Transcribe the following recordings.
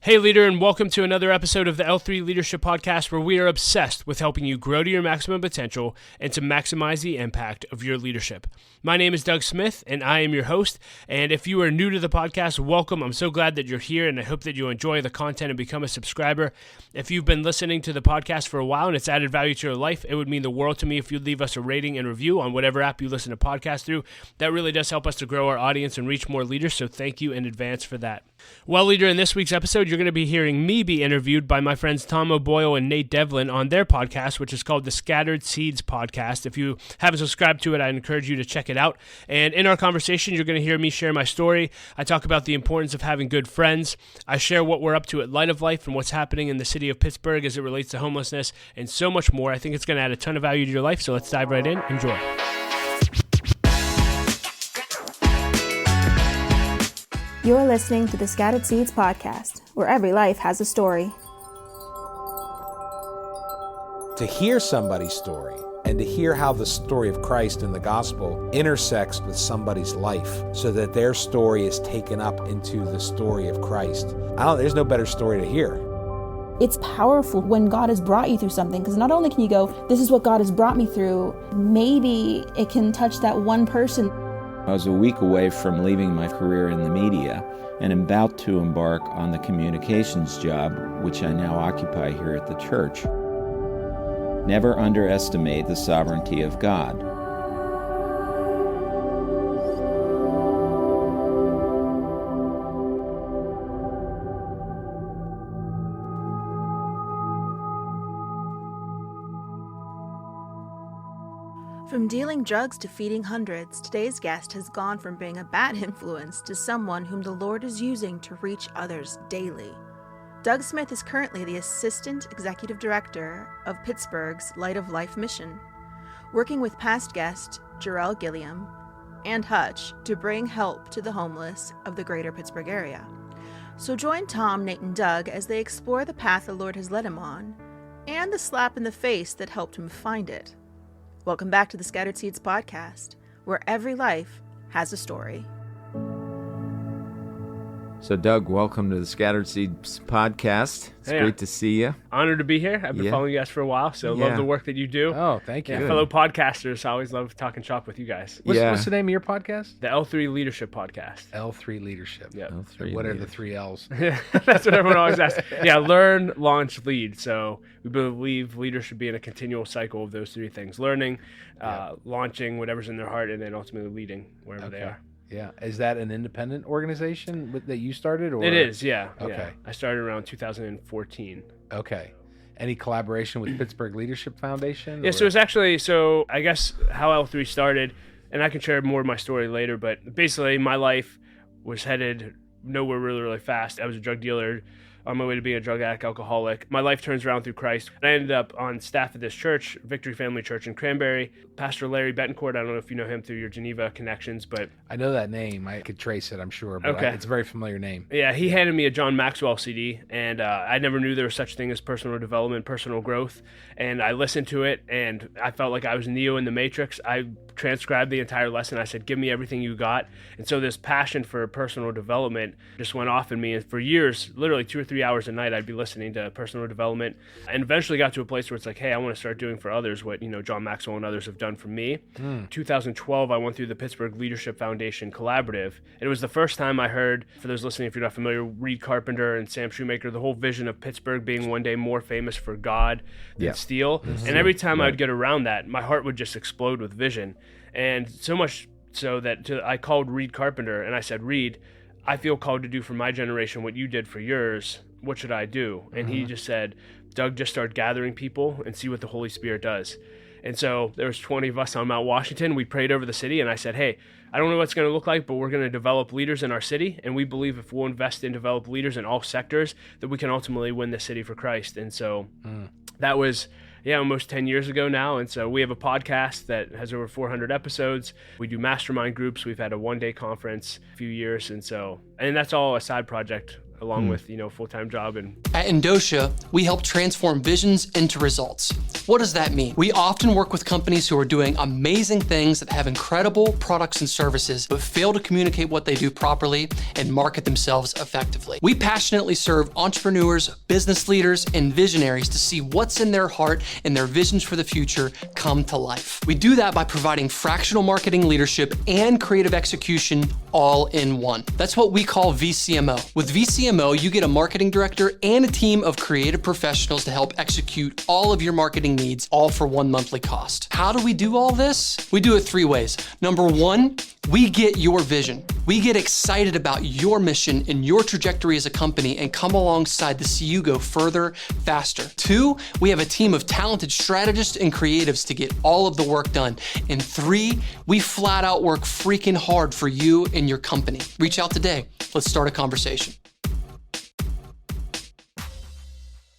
Hey leader, and welcome to another episode of the L3 Leadership Podcast, where we are obsessed with helping you grow to your maximum potential and to maximize the impact of your leadership. My name is Doug Smith, and I am your host. And if you are new to the podcast, welcome. I'm so glad that you're here, and I hope that you enjoy the content and become a subscriber. If you've been listening to the podcast for a while and it's added value to your life, it would mean the world to me if you'd leave us a rating and review on whatever app you listen to podcasts through. That really does help us to grow our audience and reach more leaders, so thank you in advance for that. Well, leader, in this week's episode, you're going to be hearing me be interviewed by my friends Tom O'Boyle and Nate Devlin on their podcast, which is called the Scattered Seeds Podcast. If you haven't subscribed to it, I encourage you to check it out. And in our conversation, you're going to hear me share my story. I talk about the importance of having good friends. I share what we're up to at Light of Life and what's happening in the city of Pittsburgh as it relates to homelessness and so much more. I think it's going to add a ton of value to your life, so let's dive right in. Enjoy. You're listening to the Scattered Seeds Podcast, where every life has a story. To hear somebody's story and to hear how the story of Christ and the gospel intersects with somebody's life so that their story is taken up into the story of Christ. There's no better story to hear. It's powerful when God has brought you through something, because not only can you go, this is what God has brought me through, maybe it can touch that one person. I was a week away from leaving my career in the media and am about to embark on the communications job, which I now occupy here at the church. Never underestimate the sovereignty of God. From dealing drugs to feeding hundreds, today's guest has gone from being a bad influence to someone whom the Lord is using to reach others daily. Doug Smith is currently the Assistant Executive Director of Pittsburgh's Light of Life mission, working with past guest Jarrell Gilliam and Hutch to bring help to the homeless of the greater Pittsburgh area. So join Tom, Nate, and Doug as they explore the path the Lord has led him on and the slap in the face that helped him find it. Welcome back to the Scattered Seeds Podcast, where every life has a story. So, Doug, welcome to the Scattered Seeds Podcast. It's great to see you. Honored to be here. I've been following you guys for a while, so love the work that you do. Oh, thank you. Fellow podcasters, I always love talking shop with you guys. What's the name of your podcast? The L3 Leadership Podcast. L3 Leadership. Yeah. What are the three L's? That's what everyone always asks. Yeah, learn, launch, lead. So we believe leaders should be in a continual cycle of those three things. Learning, launching whatever's in their heart, and then ultimately leading wherever they are. Yeah. Is that an independent organization that you started? Or? It is, yeah. Okay. Yeah. I started around 2014. Okay. Any collaboration with Pittsburgh Leadership Foundation? Yeah, so it's actually, I guess how L3 started, and I can share more of my story later, but basically my life was headed nowhere really, really fast. I was a drug dealer on my way to being a drug addict, alcoholic. My life turns around through Christ. And I ended up on staff at this church, Victory Family Church in Cranberry. Pastor Larry Betancourt, I don't know if you know him through your Geneva connections, but... I know that name. I could trace it, I'm sure, but it's a very familiar name. Yeah, he handed me a John Maxwell CD, and I never knew there was such thing as personal development, personal growth, and I listened to it, and I felt like I was Neo in the Matrix. I transcribed the entire lesson. I said, give me everything you got. And so this passion for personal development just went off in me, and for years, literally 2 or 3 hours a night, I'd be listening to personal development, and eventually got to a place where it's like, hey, I want to start doing for others what John Maxwell and others have done for me. 2012, I went through the Pittsburgh Leadership Foundation Collaborative. It was the first time I heard, for those listening, if you're not familiar, Reed Carpenter and Sam Shoemaker, the whole vision of Pittsburgh being one day more famous for God than steel. And every time I'd get around that, my heart would just explode with vision. And so much so that I called Reed Carpenter and I said, Reed, I feel called to do for my generation what you did for yours. What should I do? And he just said, Doug, just start gathering people and see what the Holy Spirit does. And so there was 20 of us on Mount Washington. We prayed over the city, and I said, hey, I don't know what it's going to look like, but we're going to develop leaders in our city, and we believe if we'll invest in develop leaders in all sectors, that we can ultimately win the city for Christ. And so that was almost 10 years ago now. And so we have a podcast that has over 400 episodes. We do mastermind groups. We've had a one-day conference a few years. And that's all a side project along with, full-time job. And at Indosha, we help transform visions into results. What does that mean? We often work with companies who are doing amazing things that have incredible products and services, but fail to communicate what they do properly and market themselves effectively. We passionately serve entrepreneurs, business leaders, and visionaries to see what's in their heart and their visions for the future come to life. We do that by providing fractional marketing leadership and creative execution all in one. That's what we call VCMO. With VCMO, you get a marketing director and a team of creative professionals to help execute all of your marketing needs, all for one monthly cost. How do we do all this? We do it 3 ways. Number 1, we get your vision. We get excited about your mission and your trajectory as a company and come alongside to see you go further, faster. 2, we have a team of talented strategists and creatives to get all of the work done. And 3, we flat out work freaking hard for you and your company. Reach out today. Let's start a conversation.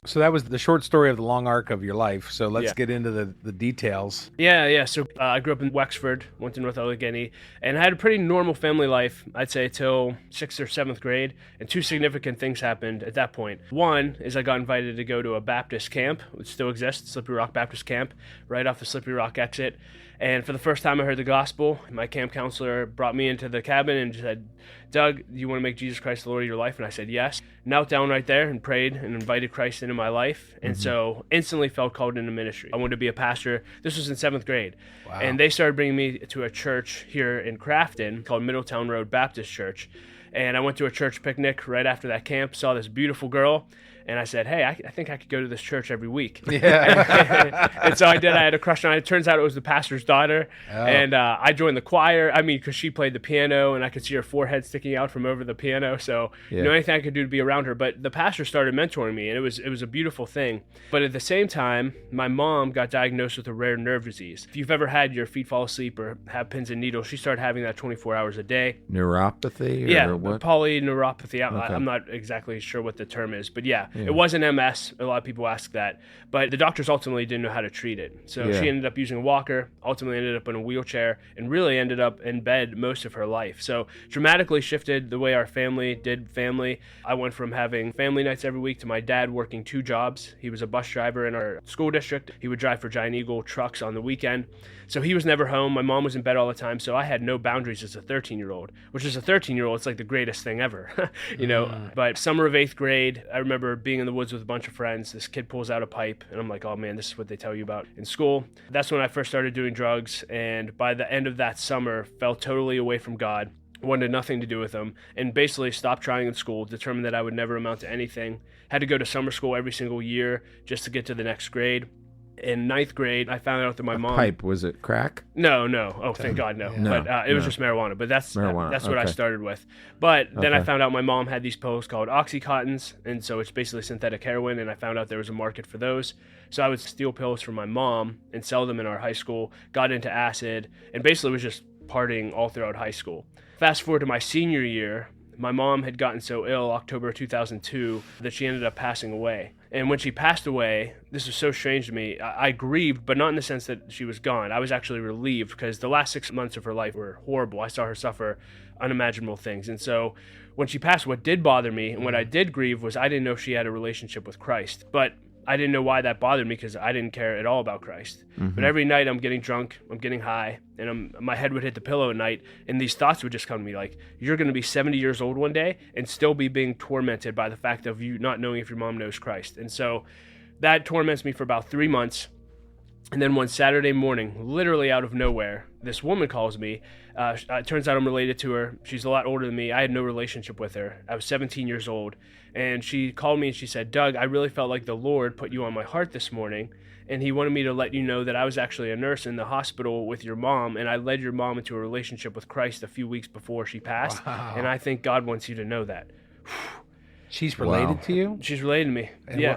So that was the short story of the long arc of your life. So let's get into the details. Yeah. So I grew up in Wexford, went to North Allegheny, and I had a pretty normal family life, I'd say, till 6th or 7th grade. And 2 significant things happened at that point. One is I got invited to go to a Baptist camp, which still exists, Slippery Rock Baptist Camp, right off the Slippery Rock exit. And for the first time I heard the gospel, my camp counselor brought me into the cabin and said, "Doug, do you want to make Jesus Christ the Lord of your life?" And I said, yes. Knelt down right there and prayed and invited Christ into my life. And so instantly felt called into ministry. I wanted to be a pastor. This was in 7th grade. Wow. And they started bringing me to a church here in Crafton called Middletown Road Baptist Church. And I went to a church picnic right after that camp, saw this beautiful girl, and I said, hey, I think I could go to this church every week. Yeah. And so I did. I had a crush on it. It turns out it was the pastor's daughter. Oh. And I joined the choir. Because she played the piano, and I could see her forehead sticking out from over the piano. So, anything I could do to be around her. But the pastor started mentoring me, and it was a beautiful thing. But at the same time, my mom got diagnosed with a rare nerve disease. If you've ever had your feet fall asleep or have pins and needles, she started having that 24 hours a day. Neuropathy? Or what? Polyneuropathy. Okay. I'm not exactly sure what the term is, but yeah. It wasn't MS. A lot of people ask that. But the doctors ultimately didn't know how to treat it. So she ended up using a walker, ultimately ended up in a wheelchair, and really ended up in bed most of her life. So dramatically shifted the way our family did family. I went from having family nights every week to my dad working 2 jobs. He was a bus driver in our school district. He would drive for Giant Eagle trucks on the weekend. So he was never home. My mom was in bed all the time. So I had no boundaries as a 13-year-old, which as a 13-year-old, it's like the greatest thing ever, But summer of 8th grade, I remember being in the woods with a bunch of friends. This kid pulls out a pipe, and I'm like, oh man, this is what they tell you about in school. That's when I first started doing drugs, and by the end of that summer, fell totally away from God, wanted nothing to do with him, and basically stopped trying in school, determined that I would never amount to anything. Had to go to summer school every single year just to get to the next grade. In 9th grade, I found out that my mom... Pipe, was it crack? No. Oh, thank God, no. But it was just marijuana. But that's what I started with. But then I found out my mom had these pills called Oxycontins, and so it's basically synthetic heroin, and I found out there was a market for those. So I would steal pills from my mom and sell them in our high school, got into acid, and basically was just partying all throughout high school. Fast forward to my senior year, my mom had gotten so ill, October 2002, that she ended up passing away. And when she passed away, this was so strange to me. I grieved, but not in the sense that she was gone. I was actually relieved because the last 6 months of her life were horrible. I saw her suffer unimaginable things. And so when she passed, what did bother me and what I did grieve was I didn't know if she had a relationship with Christ. But I didn't know why that bothered me because I didn't care at all about Christ. Mm-hmm. But every night I'm getting drunk, I'm getting high, and my head would hit the pillow at night, and these thoughts would just come to me like, you're going to be 70 years old one day and still be being tormented by the fact of you not knowing if your mom knows Christ. And so that torments me for about 3 months. And then one Saturday morning, literally out of nowhere, this woman calls me. It turns out I'm related to her. She's a lot older than me. I had no relationship with her. I was 17 years old. And she called me and she said, Doug, I really felt like the Lord put you on my heart this morning. And he wanted me to let you know that I was actually a nurse in the hospital with your mom. And I led your mom into a relationship with Christ a few weeks before she passed. Wow. And I think God wants you to know that. She's related to you? She's related to me.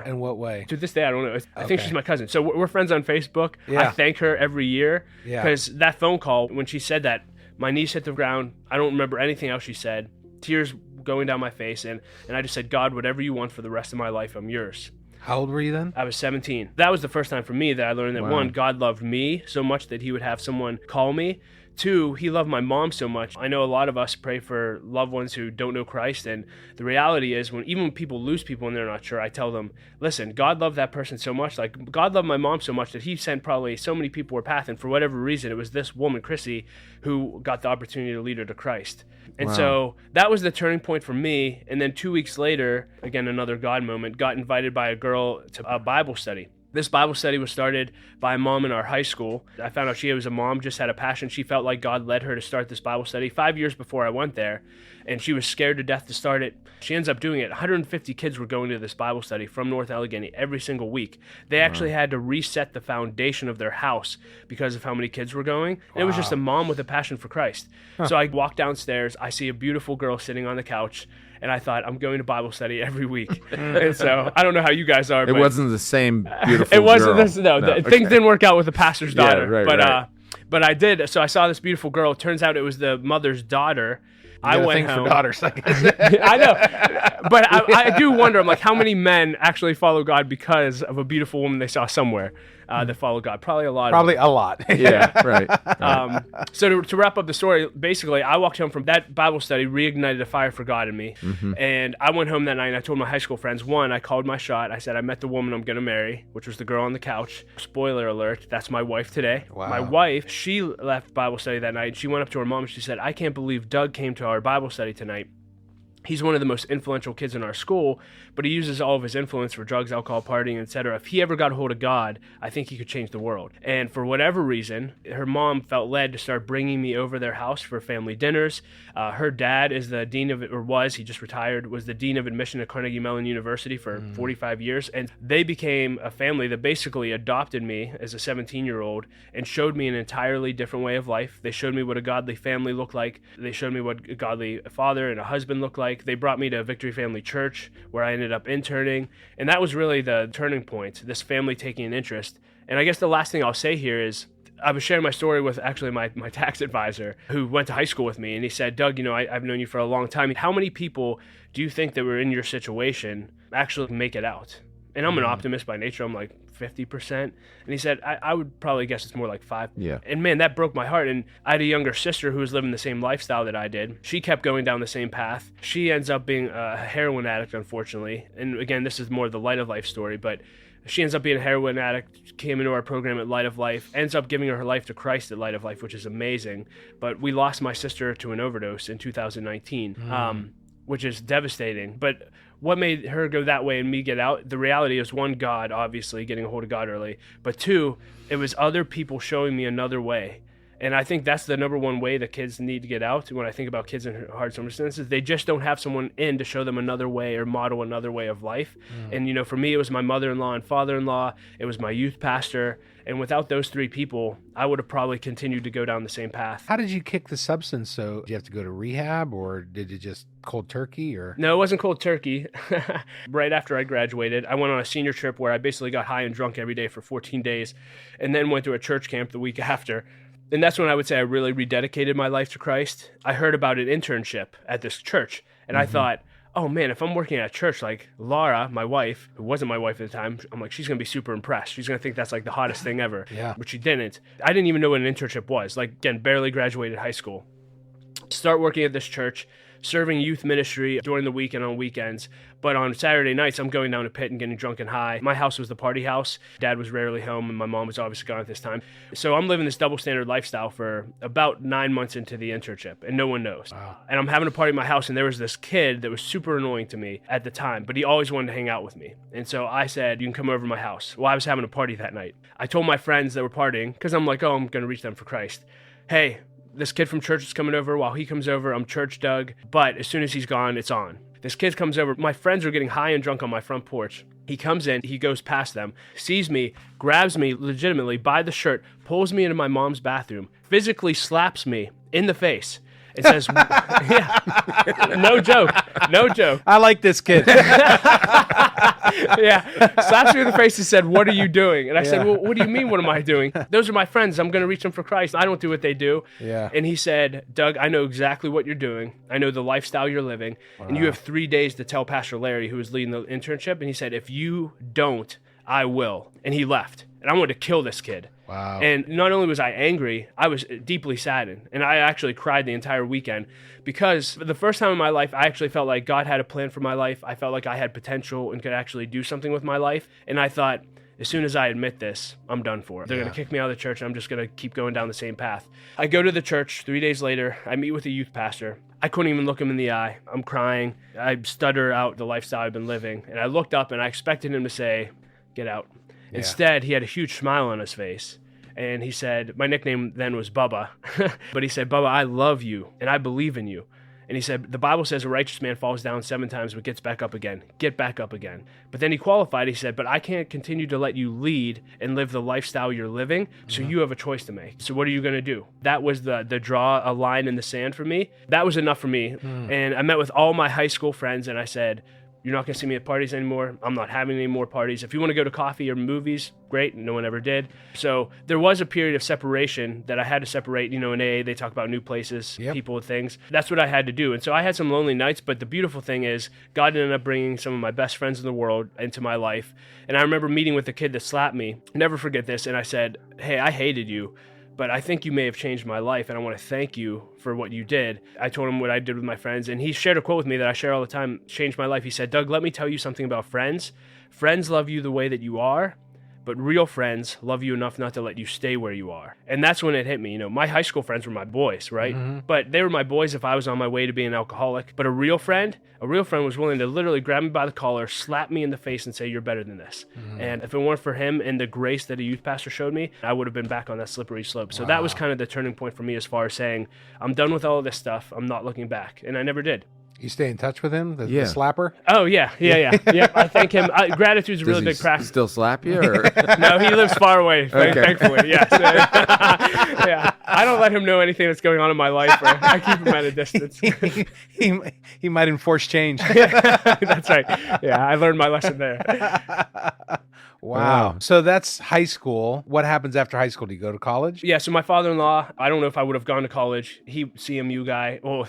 In what way? To this day, I don't know. I think she's my cousin. So we're friends on Facebook. Yeah. I thank her every year because that phone call, when she said that, my knees hit the ground. I don't remember anything else she said. Tears going down my face. And I just said, God, whatever you want for the rest of my life, I'm yours. How old were you then? I was 17. That was the first time for me that I learned that, one, God loved me so much that he would have someone call me. 2, he loved my mom so much. I know a lot of us pray for loved ones who don't know Christ, and the reality is even when people lose people and they're not sure, I tell them, listen, God loved that person so much. Like, God loved my mom so much that he sent probably so many people her path, and for whatever reason, it was this woman, Chrissy, who got the opportunity to lead her to Christ. And so that was the turning point for me. And then 2 weeks later, again, another God moment, got invited by a girl to a Bible study. This Bible study was started by a mom in our high school. I found out she was a mom, just had a passion. She felt like God led her to start this Bible study 5 years before I went there, and she was scared to death to start it. She ends up doing it. 150 kids were going to this Bible study from North Allegheny every single week. They actually had to reset the foundation of their house because of how many kids were going. And it was just a mom with a passion for Christ. So I walk downstairs, I see a beautiful girl sitting on the couch, and I thought, I'm going to Bible study every week. And so I don't know how you guys are. It wasn't the same beautiful It wasn't girl. this. No, things didn't work out with the pastor's daughter. right, but right. But I did. So I saw this beautiful girl. It turns out it was the mother's daughter. I went home. for daughters, I guess. I know, but I do wonder. I'm like, how many men actually follow God because of a beautiful woman they saw somewhere that follow God? Probably a lot. Probably a lot. Yeah, right. So to wrap up the story, basically, I walked home from that Bible study, reignited a fire for God in me, and I went home that night and I told my high school friends. One, I called my shot. I said, I met the woman I'm going to marry, which was the girl on the couch. Spoiler alert, that's my wife today. Wow. My wife, she left Bible study that night. She went up to her mom and she said, I can't believe Doug came to our Bible study tonight. He's one of the most influential kids in our school, but he uses all of his influence for drugs, alcohol, partying, etc. If he ever got a hold of God, I think he could change the world. And for whatever reason, her mom felt led to start bringing me over their house for family dinners. Her dad is the dean of, or was, he just retired, was the dean of admission at Carnegie Mellon University for 45 years. And they became a family that basically adopted me as a 17-year-old and showed me an entirely different way of life. They showed me what a godly family looked like. They showed me what a godly father and a husband looked like. They brought me to Victory Family Church, where I ended up interning, and that was really the turning point, this family taking an interest. And I guess the last thing I'll say here is, I was sharing my story with actually my tax advisor who went to high school with me, and he said, Doug, I've known you for a long time. How many people do you think that were in your situation actually make it out? And I'm an optimist by nature. I'm like 50%. And he said, I would probably guess it's more like 5. Yeah. And man, that broke my heart. And I had a younger sister who was living the same lifestyle that I did. She kept going down the same path. She ends up being a heroin addict, unfortunately. And again, this is more the Light of Life story, but she ends up being a heroin addict, came into our program at Light of Life, ends up giving her life to Christ at Light of Life, which is amazing. But we lost my sister to an overdose in 2019, which is devastating. But what made her go that way and me get out? The reality is, one, God, obviously, getting a hold of God early. But two, it was other people showing me another way. And I think that's the number one way that kids need to get out. When I think about kids in hard circumstances, they just don't have someone in to show them another way or model another way of life. And, for me, it was my mother-in-law and father-in-law. It was my youth pastor. And without those 3 people, I would have probably continued to go down the same path. How did you kick the substance? So did you have to go to rehab, or did you just cold turkey? Or No, it wasn't cold turkey. Right after I graduated, I went on a senior trip where I basically got high and drunk every day for 14 days and then went to a church camp the week after. And that's when I would say I really rededicated my life to Christ. I heard about an internship at this church, and I thought, oh man, if I'm working at a church, like Laura, my wife, who wasn't my wife at the time, I'm like, she's going to be super impressed. She's going to think that's like the hottest thing ever. Yeah. But she didn't. I didn't even know what an internship was. Like, again, barely graduated high school. Start working at this church, serving youth ministry during the week and on weekends. But on Saturday nights, I'm going down to Pitt and getting drunk and high. My house was the party house. Dad was rarely home, and my mom was obviously gone at this time. So I'm living this double standard lifestyle for about 9 months into the internship, and no one knows. Wow. And I'm having a party at my house, and there was this kid that was super annoying to me at the time, but he always wanted to hang out with me. And so I said, you can come over to my house. Well, I was having a party that night. I told my friends that were partying, because I'm like, I'm going to reach them for Christ. Hey, this kid from church is coming over. While he comes over, I'm church Doug. But as soon as he's gone, it's on. This kid comes over. My friends are getting high and drunk on my front porch. He comes in, he goes past them, sees me, grabs me legitimately by the shirt, pulls me into my mom's bathroom, physically slaps me in the face. It says, yeah, no joke. I like this kid. Yeah, slaps me in the face and said, what are you doing? And I said, well, what do you mean, what am I doing? Those are my friends. I'm going to reach them for Christ. I don't do what they do. Yeah. And he said, Doug, I know exactly what you're doing. I know the lifestyle you're living. And you have 3 days to tell Pastor Larry, who was leading the internship. And he said, if you don't, I will. And he left. And I wanted to kill this kid. Wow. And not only was I angry, I was deeply saddened. And I actually cried the entire weekend because for the first time in my life, I actually felt like God had a plan for my life. I felt like I had potential and could actually do something with my life. And I thought, as soon as I admit this, I'm done for. They're going to kick me out of the church, and I'm just going to keep going down the same path. I go to the church 3 days later. I meet with a youth pastor. I couldn't even look him in the eye. I'm crying. I stutter out the lifestyle I've been living. And I looked up, and I expected him to say, get out. Yeah. Instead, he had a huge smile on his face. And he said, my nickname then was Bubba. But he said, Bubba, I love you, and I believe in you. And he said, the Bible says a righteous man falls down 7 times but gets back up again. Get back up again. But then he qualified. He said, but I can't continue to let you lead and live the lifestyle you're living, so you have a choice to make. So what are you going to do? That was the draw a line in the sand for me. That was enough for me. And I met with all my high school friends, and I said, you're not going to see me at parties anymore. I'm not having any more parties. If you want to go to coffee or movies, great. No one ever did. So there was a period of separation that I had to separate. In AA, they talk about new places, people, things. That's what I had to do. And so I had some lonely nights, but the beautiful thing is God ended up bringing some of my best friends in the world into my life. And I remember meeting with the kid that slapped me. Never forget this. And I said, hey, I hated you, but I think you may have changed my life, and I want to thank you for what you did. I told him what I did with my friends, and he shared a quote with me that I share all the time, changed my life. He said, Doug, let me tell you something about friends. Friends love you the way that you are, but real friends love you enough not to let you stay where you are. And that's when it hit me. My high school friends were my boys, right? But they were my boys if I was on my way to being an alcoholic. But a real friend was willing to literally grab me by the collar, slap me in the face, and say, you're better than this. And if it weren't for him and the grace that a youth pastor showed me, I would have been back on that slippery slope. So that was kind of the turning point for me as far as saying, I'm done with all of this stuff. I'm not looking back. And I never did. You stay in touch with him, the slapper? Oh, yeah. Yep, I thank him. Gratitude's a really big practice. Still slap you? Or? No, he lives far away, thankfully, yes. Yeah. I don't let him know anything that's going on in my life. Or I keep him at a distance. he might enforce change. That's right. Yeah, I learned my lesson there. Wow. So that's high school. What happens after high school? Do you go to college? Yeah, so my father-in-law, I don't know if I would have gone to college. He, CMU guy. Oh,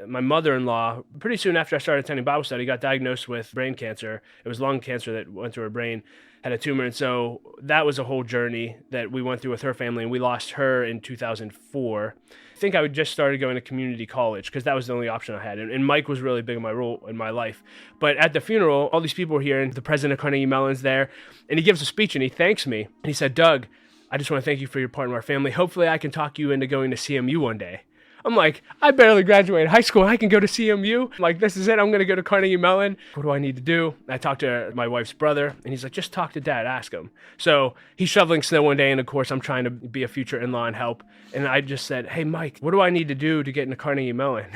my mother-in-law, pretty soon after I started attending Bible study, got diagnosed with brain cancer. It was lung cancer that went to her brain, had a tumor. And so that was a whole journey that we went through with her family, and we lost her in 2004. I think I would just started going to community college because that was the only option I had. And Mike was really big in my role in my life. But at the funeral, all these people were here, and the president of Carnegie Mellon's there, and he gives a speech and he thanks me. And he said, Doug, I just want to thank you for your part in our family. Hopefully I can talk you into going to CMU one day. I'm like, I barely graduated high school. I can go to CMU. Like, this is it. I'm going to go to Carnegie Mellon. What do I need to do? I talked to my wife's brother, and he's like, just talk to Dad. Ask him. So he's shoveling snow one day, and of course, I'm trying to be a future in-law and help. And I just said, hey, Mike, what do I need to do to get into Carnegie Mellon?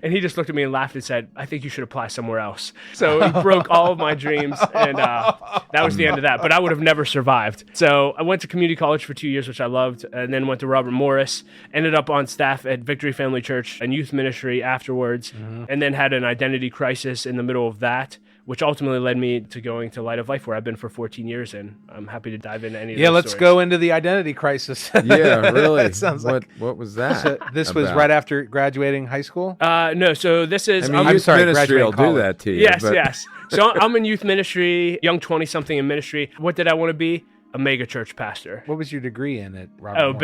And he just looked at me and laughed and said, I think you should apply somewhere else. So he broke all of my dreams, and that was the end of that. But I would have never survived. So I went to community college for 2 years, which I loved, and then went to Robert Morris, ended up on staff at Victory Family Church and youth ministry afterwards, and then had an identity crisis in the middle of that, which ultimately led me to going to Light of Life, where I've been for 14 years, and I'm happy to dive into any of those let's stories. go into the identity crisis. Yeah, really. It sounds like what was that? So this was right after graduating high school? No, so this is... I mean, youth ministry will do that to you. Yes. So I'm in youth ministry, young 20-something in ministry. What did I want to be? A mega church pastor. What was your degree in at Robert Morris?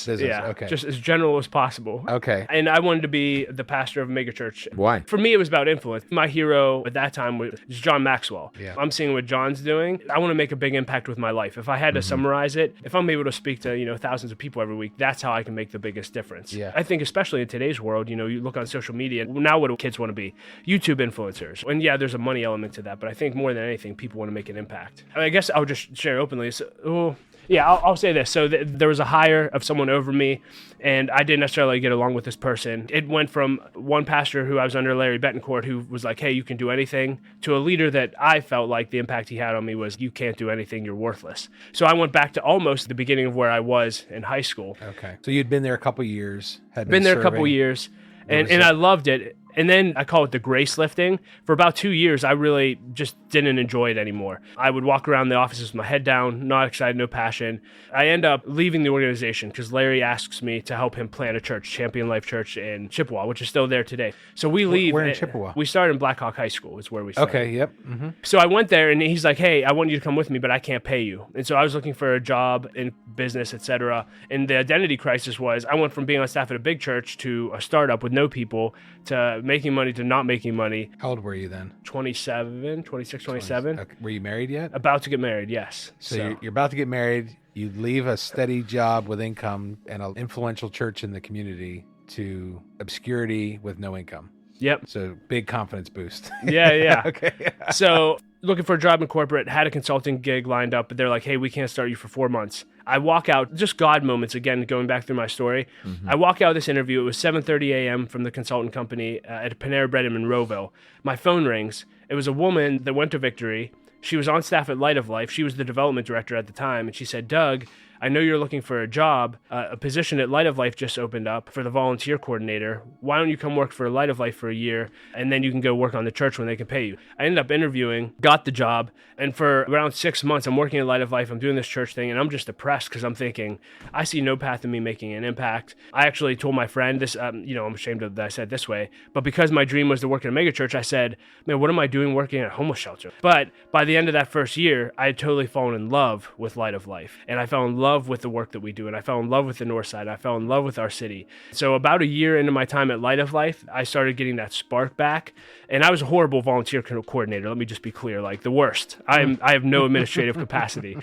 Business. Yeah. Okay. Just as general as possible. Okay. And I wanted to be the pastor of a mega church. Why? For me, it was about influence. My hero at that time was John Maxwell. Yeah. I'm seeing what John's doing. I want to make a big impact with my life. If I had to summarize it, if I'm able to speak to, thousands of people every week, that's how I can make the biggest difference. Yeah. I think especially in today's world, you look on social media, now what do kids want to be? YouTube influencers. And yeah, there's a money element to that, but I think more than anything, people want to make an impact. I guess I'll just share openly. I'll say this. So there was a hire of someone over me, and I didn't necessarily get along with this person. It went from one pastor who I was under, Larry Betancourt, who was like, hey, you can do anything, to a leader that I felt like the impact he had on me was, you can't do anything, you're worthless. So I went back to almost the beginning of where I was in high school. Okay. So you'd been there a couple years. Been there a couple years, and I loved it. And then I call it the grace lifting. For about 2 years, I really just didn't enjoy it anymore. I would walk around the offices with my head down, not excited, no passion. I end up leaving the organization because Larry asks me to help him plant a church, Champion Life Church in Chippewa, which is still there today. So we leave. Where in Chippewa? We started in Black Hawk High School is where we started. Okay, yep. Mm-hmm. So I went there and he's like, hey, I want you to come with me, but I can't pay you. And so I was looking for a job in business, etc. And the identity crisis was I went from being on staff at a big church to a startup with no people to making money to not making money. How old were you then? 26, 27. Okay. Were you married yet? About to get married, yes. So you're about to get married. You leave a steady job with income and an influential church in the community to obscurity with no income. Yep. So big confidence boost. Yeah. Okay. So looking for a job in corporate, had a consulting gig lined up, but they're like, hey, we can't start you for 4 months. I walk out, just God moments, again, going back through my story. I walk out of this interview. It was 7:30 a.m. from the consultant company at Panera Bread in Monroeville. My phone rings. It was a woman that went to Victory. She was on staff at Light of Life. She was the development director at the time. And she said, Doug, I know you're looking for a job. A position at Light of Life just opened up for the volunteer coordinator. Why don't you come work for Light of Life for a year, and then you can go work on the church when they can pay you? I ended up interviewing, got the job, and for around 6 months, I'm working at Light of Life. I'm doing this church thing, and I'm just depressed because I'm thinking, I see no path in me making an impact. I actually told my friend this, I'm ashamed that I said it this way, but because my dream was to work in a mega church, I said, man, what am I doing working at a homeless shelter? But by the end of that first year, I had totally fallen in love with Light of Life, and I fell in love with the work that we do, and I fell in love with the North Side. I fell in love with our city. So about a year into my time at Light of Life, I started getting that spark back, and I was a horrible volunteer coordinator. Let me just be clear, like the worst. I have no administrative capacity,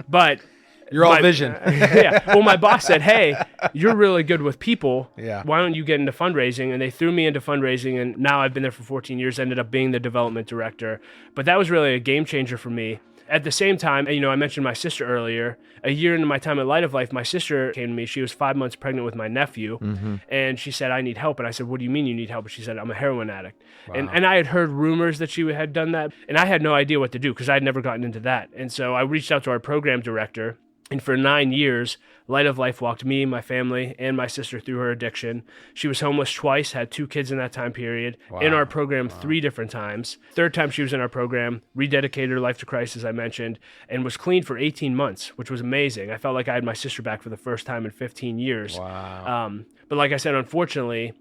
but you're all vision. Yeah. Well, my boss said, hey, you're really good with people. Yeah. Why don't you get into fundraising? And they threw me into fundraising, and now I've been there for 14 years, ended up being the development director. But that was really a game changer for me. At the same time, I mentioned my sister earlier. A year into my time at Light of Life, my sister came to me. She was 5 months pregnant with my nephew, and she said, I need help. And I said, what do you mean you need help? And she said, I'm a heroin addict. Wow. And I had heard rumors that she had done that, and I had no idea what to do because I had never gotten into that. And so I reached out to our program director, and for 9 years, Light of Life walked me, my family, and my sister through her addiction. She was homeless twice, had 2 kids in that time period, in our program 3 different times. Third time she was in our program, rededicated her life to Christ, as I mentioned, and was clean for 18 months, which was amazing. I felt like I had my sister back for the first time in 15 years. Wow. But like I said, unfortunately,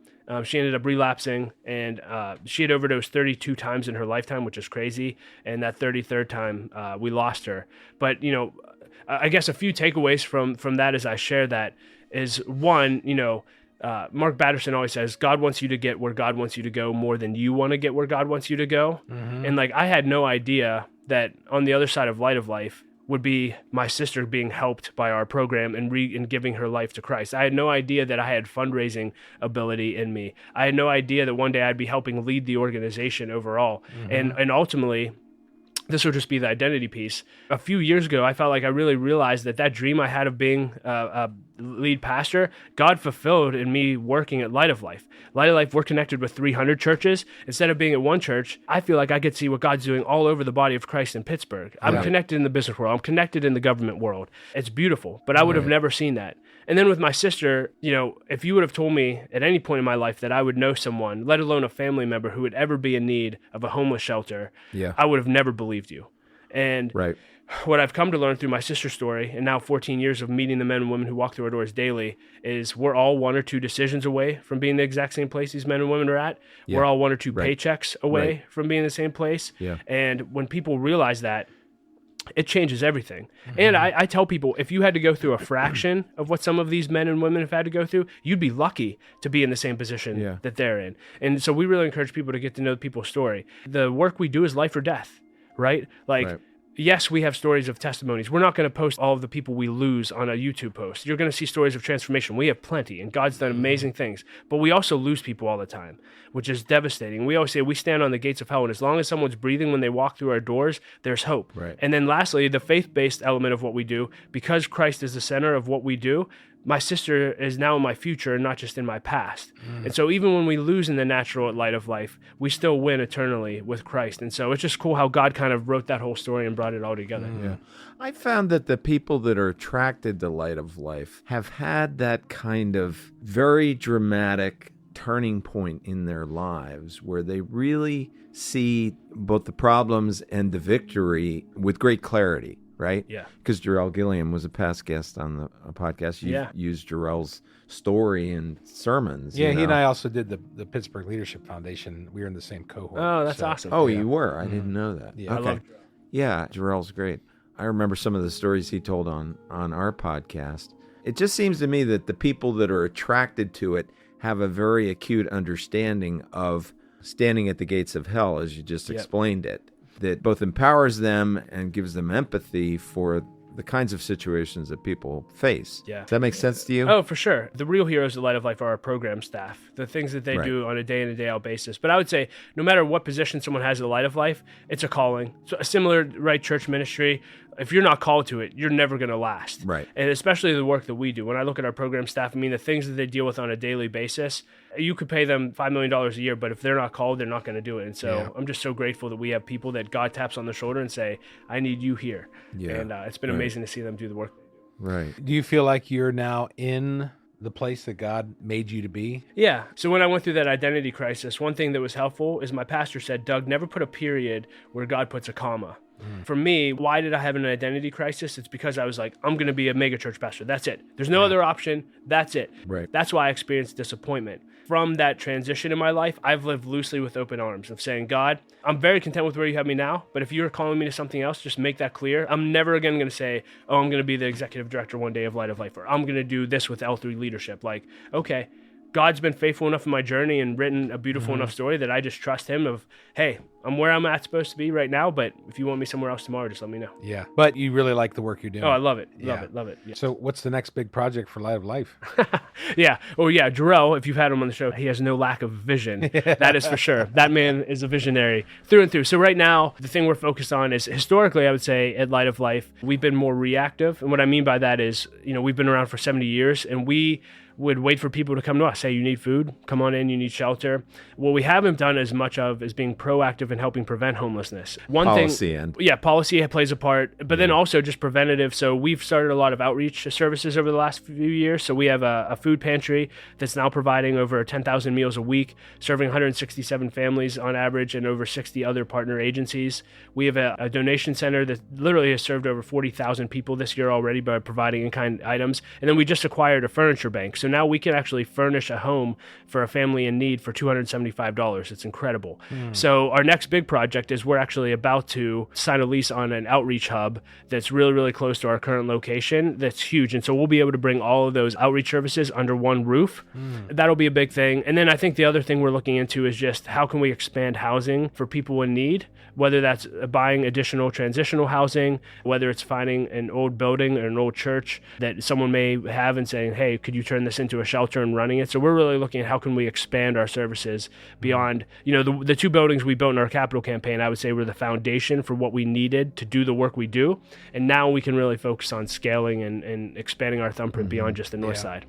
she ended up relapsing, and she had overdosed 32 times in her lifetime, which is crazy. And that 33rd time, we lost her. But, I guess a few takeaways from that as I share that is, one, Mark Batterson always says, God wants you to get where God wants you to go more than you want to get where God wants you to go. And I had no idea that on the other side of Light of Life would be my sister being helped by our program and giving her life to Christ. I had no idea that I had fundraising ability in me. I had no idea that one day I'd be helping lead the organization overall. And ultimately, this will just be the identity piece. A few years ago, I felt like I really realized that dream I had of being a lead pastor, God fulfilled in me working at Light of Life. Light of Life, we're connected with 300 churches. Instead of being at one church, I feel like I could see what God's doing all over the body of Christ in Pittsburgh. I'm connected in the business world. I'm connected in the government world. It's beautiful, but I would have never seen that. And then with my sister, if you would have told me at any point in my life that I would know someone, let alone a family member, who would ever be in need of a homeless shelter, I would have never believed you. And what I've come to learn through my sister's story, and now 14 years of meeting the men and women who walk through our doors daily, is we're all 1 or 2 decisions away from being the exact same place these men and women are at. We're all 1 or 2 paychecks away from being in the same place. And when people realize that, it changes everything. And I tell people, if you had to go through a fraction of what some of these men and women have had to go through, you'd be lucky to be in the same position that they're in. And so we really encourage people to get to know people's story. The work we do is life or death, right? Yes, we have stories of testimonies. We're not going to post all of the people we lose on a YouTube post. You're going to see stories of transformation. We have plenty, and God's done amazing things. But we also lose people all the time, which is devastating. We always say we stand on the gates of hell, and as long as someone's breathing when they walk through our doors, there's hope. And then lastly, the faith-based element of what we do, because Christ is the center of what we do, my sister is now in my future and not just in my past. And so even when we lose in the natural at Light of Life, we still win eternally with Christ. And so it's just cool how God kind of wrote that whole story and brought it all together. I found that the people that are attracted to Light of Life have had that kind of very dramatic turning point in their lives where they really see both the problems and the victory with great clarity, right? Yeah. Because Jarrell Gilliam was a past guest on the podcast. You used Jarrell's story in sermons. Yeah, he and I also did the Pittsburgh Leadership Foundation. We were in the same cohort. Oh, that's awesome. Oh, you were? I didn't know that. Yeah. Okay. I love Yeah, Jarrell's great. I remember some of the stories he told on our podcast. It just seems to me that the people that are attracted to it have a very acute understanding of standing at the gates of hell, as you just explained it, that both empowers them and gives them empathy for the kinds of situations that people face. Yeah. Does that make sense to you? Oh, for sure. The real heroes of Light of Life are our program staff, the things that they do on a day in and day out basis. But I would say no matter what position someone has at the Light of Life, it's a calling. So a similar, right, church ministry, if you're not called to it, you're never going to last. Right. And especially the work that we do. When I look at our program staff, I mean, the things that they deal with on a daily basis, you could pay them $5 million a year, but if they're not called, they're not going to do it. And so I'm just so grateful that we have people that God taps on the shoulder and say, I need you here. Yeah. And it's been amazing to see them do the work. Right. Do you feel like you're now in the place that God made you to be? Yeah. So when I went through that identity crisis, one thing that was helpful is my pastor said, Doug, never put a period where God puts a comma. For me, why did I have an identity crisis? It's because I was like, I'm going to be a megachurch pastor. That's it. There's no other option. That's it. Right. That's why I experienced disappointment. From that transition in my life, I've lived loosely with open arms of saying, God, I'm very content with where you have me now, but if you're calling me to something else, just make that clear. I'm never again going to say, oh, I'm going to be the executive director one day of Light of Life, or I'm going to do this with L3 leadership. Like, okay, God's been faithful enough in my journey and written a beautiful enough story that I just trust him of, hey, I'm where I'm at supposed to be right now, but if you want me somewhere else tomorrow, just let me know. Yeah. But you really like the work you're doing. Oh, I love it. Yeah. Love it. Yeah. So what's the next big project for Light of Life? Yeah. Oh, yeah. Jarrell, if you've had him on the show, he has no lack of vision. That is for sure. That man is a visionary through and through. So right now, the thing we're focused on is historically, I would say at Light of Life, we've been more reactive. And what I mean by that is, we've been around for 70 years and we would wait for people to come to us, say, you need food, come on in, you need shelter. What we haven't done as much of is being proactive in helping prevent homelessness. Policy plays a part, but then also just preventative. So we've started a lot of outreach services over the last few years. So we have a food pantry that's now providing over 10,000 meals a week, serving 167 families on average and over 60 other partner agencies. We have a donation center that literally has served over 40,000 people this year already by providing in-kind items. And then we just acquired a furniture bank. So now we can actually furnish a home for a family in need for $275. It's incredible. So our next big project is we're actually about to sign a lease on an outreach hub that's really, really close to our current location. That's huge. And so we'll be able to bring all of those outreach services under one roof. That'll be a big thing. And then I think the other thing we're looking into is just how can we expand housing for people in need, whether that's buying additional transitional housing, whether it's finding an old building or an old church that someone may have and saying, hey, could you turn this into a shelter and running it? So we're really looking at how can we expand our services beyond, the two buildings we built in our capital campaign, I would say were the foundation for what we needed to do the work we do. And now we can really focus on scaling and expanding our thumbprint beyond just the north side.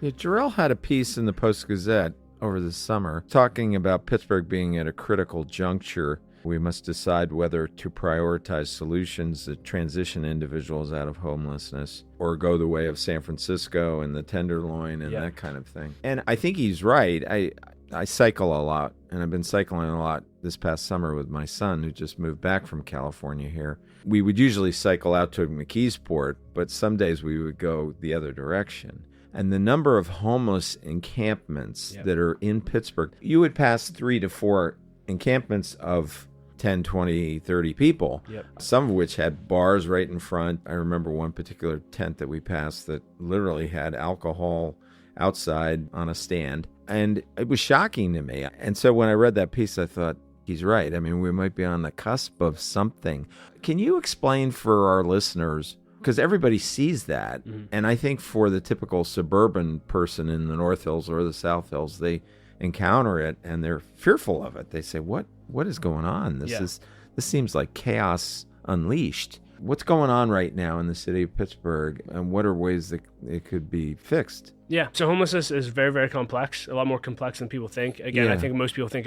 Yeah, Jarrell had a piece in the Post-Gazette over the summer talking about Pittsburgh being at a critical juncture. We must decide whether to prioritize solutions that transition individuals out of homelessness or go the way of San Francisco and the Tenderloin and that kind of thing. And I think he's right. I cycle a lot, and I've been cycling a lot this past summer with my son who just moved back from California here. We would usually cycle out to McKeesport, but some days we would go the other direction. And the number of homeless encampments that are in Pittsburgh, you would pass 3 to 4 encampments of 10, 20, 30 people, some of which had bars right in front. I remember one particular tent that we passed that literally had alcohol outside on a stand. And it was shocking to me. And so when I read that piece, I thought, he's right. I mean, we might be on the cusp of something. Can you explain for our listeners, because everybody sees that, and I think for the typical suburban person in the North Hills or the South Hills, they encounter it and they're fearful of it. They say, what is going on? This seems like chaos unleashed. What's going on right now in the city of Pittsburgh, and what are ways that it could be fixed? Yeah, so homelessness is very, very complex, a lot more complex than people think. Again, I think most people think,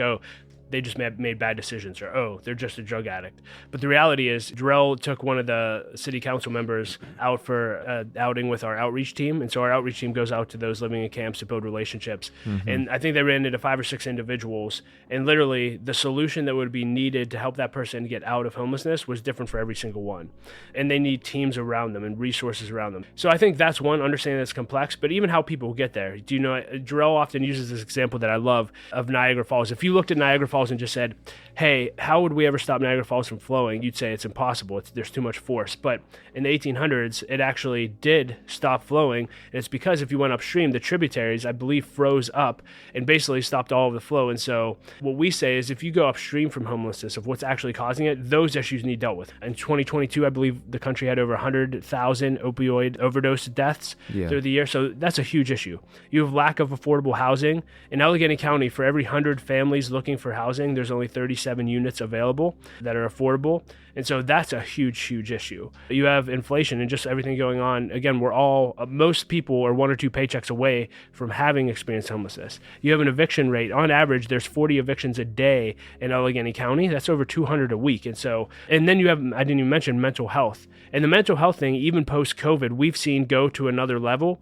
they just made bad decisions, or, oh, they're just a drug addict. But the reality is, Jarrell took one of the city council members out for outing with our outreach team. And so our outreach team goes out to those living in camps to build relationships. And I think they ran into 5 or 6 individuals. And literally the solution that would be needed to help that person get out of homelessness was different for every single one. And they need teams around them and resources around them. So I think that's one, understanding that's complex, but even how people get there. Do you know, Jarrell often uses this example that I love of Niagara Falls. If you looked at Niagara Falls and just said, hey, how would we ever stop Niagara Falls from flowing? You'd say it's impossible. There's too much force. But in the 1800s, it actually did stop flowing. And it's because if you went upstream, the tributaries, I believe, froze up and basically stopped all of the flow. And so what we say is if you go upstream from homelessness, of what's actually causing it, those issues need dealt with. In 2022, I believe the country had over 100,000 opioid overdose deaths through the year. So that's a huge issue. You have lack of affordable housing. In Allegheny County, for every 100 families looking for housing, there's only 37 units available that are affordable. And so that's a huge, huge issue. You have inflation and just everything going on. Again, most people are 1 or 2 paychecks away from having experienced homelessness. You have an eviction rate. On average, there's 40 evictions a day in Allegheny County. That's over 200 a week. And then you have, I didn't even mention mental health. And the mental health thing, even post-COVID, we've seen go to another level.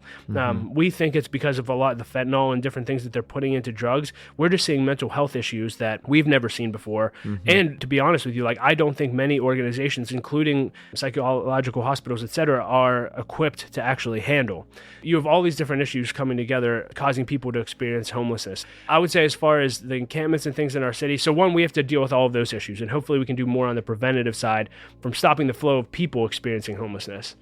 We think it's because of a lot of the fentanyl and different things that they're putting into drugs. We're just seeing mental health issues that we've never seen before. And to be honest with you, I don't think many organizations, including psychological hospitals, et cetera, are equipped to actually handle. You have all these different issues coming together, causing people to experience homelessness. I would say as far as the encampments and things in our city, so one, we have to deal with all of those issues, and hopefully we can do more on the preventative side from stopping the flow of people experiencing homelessness.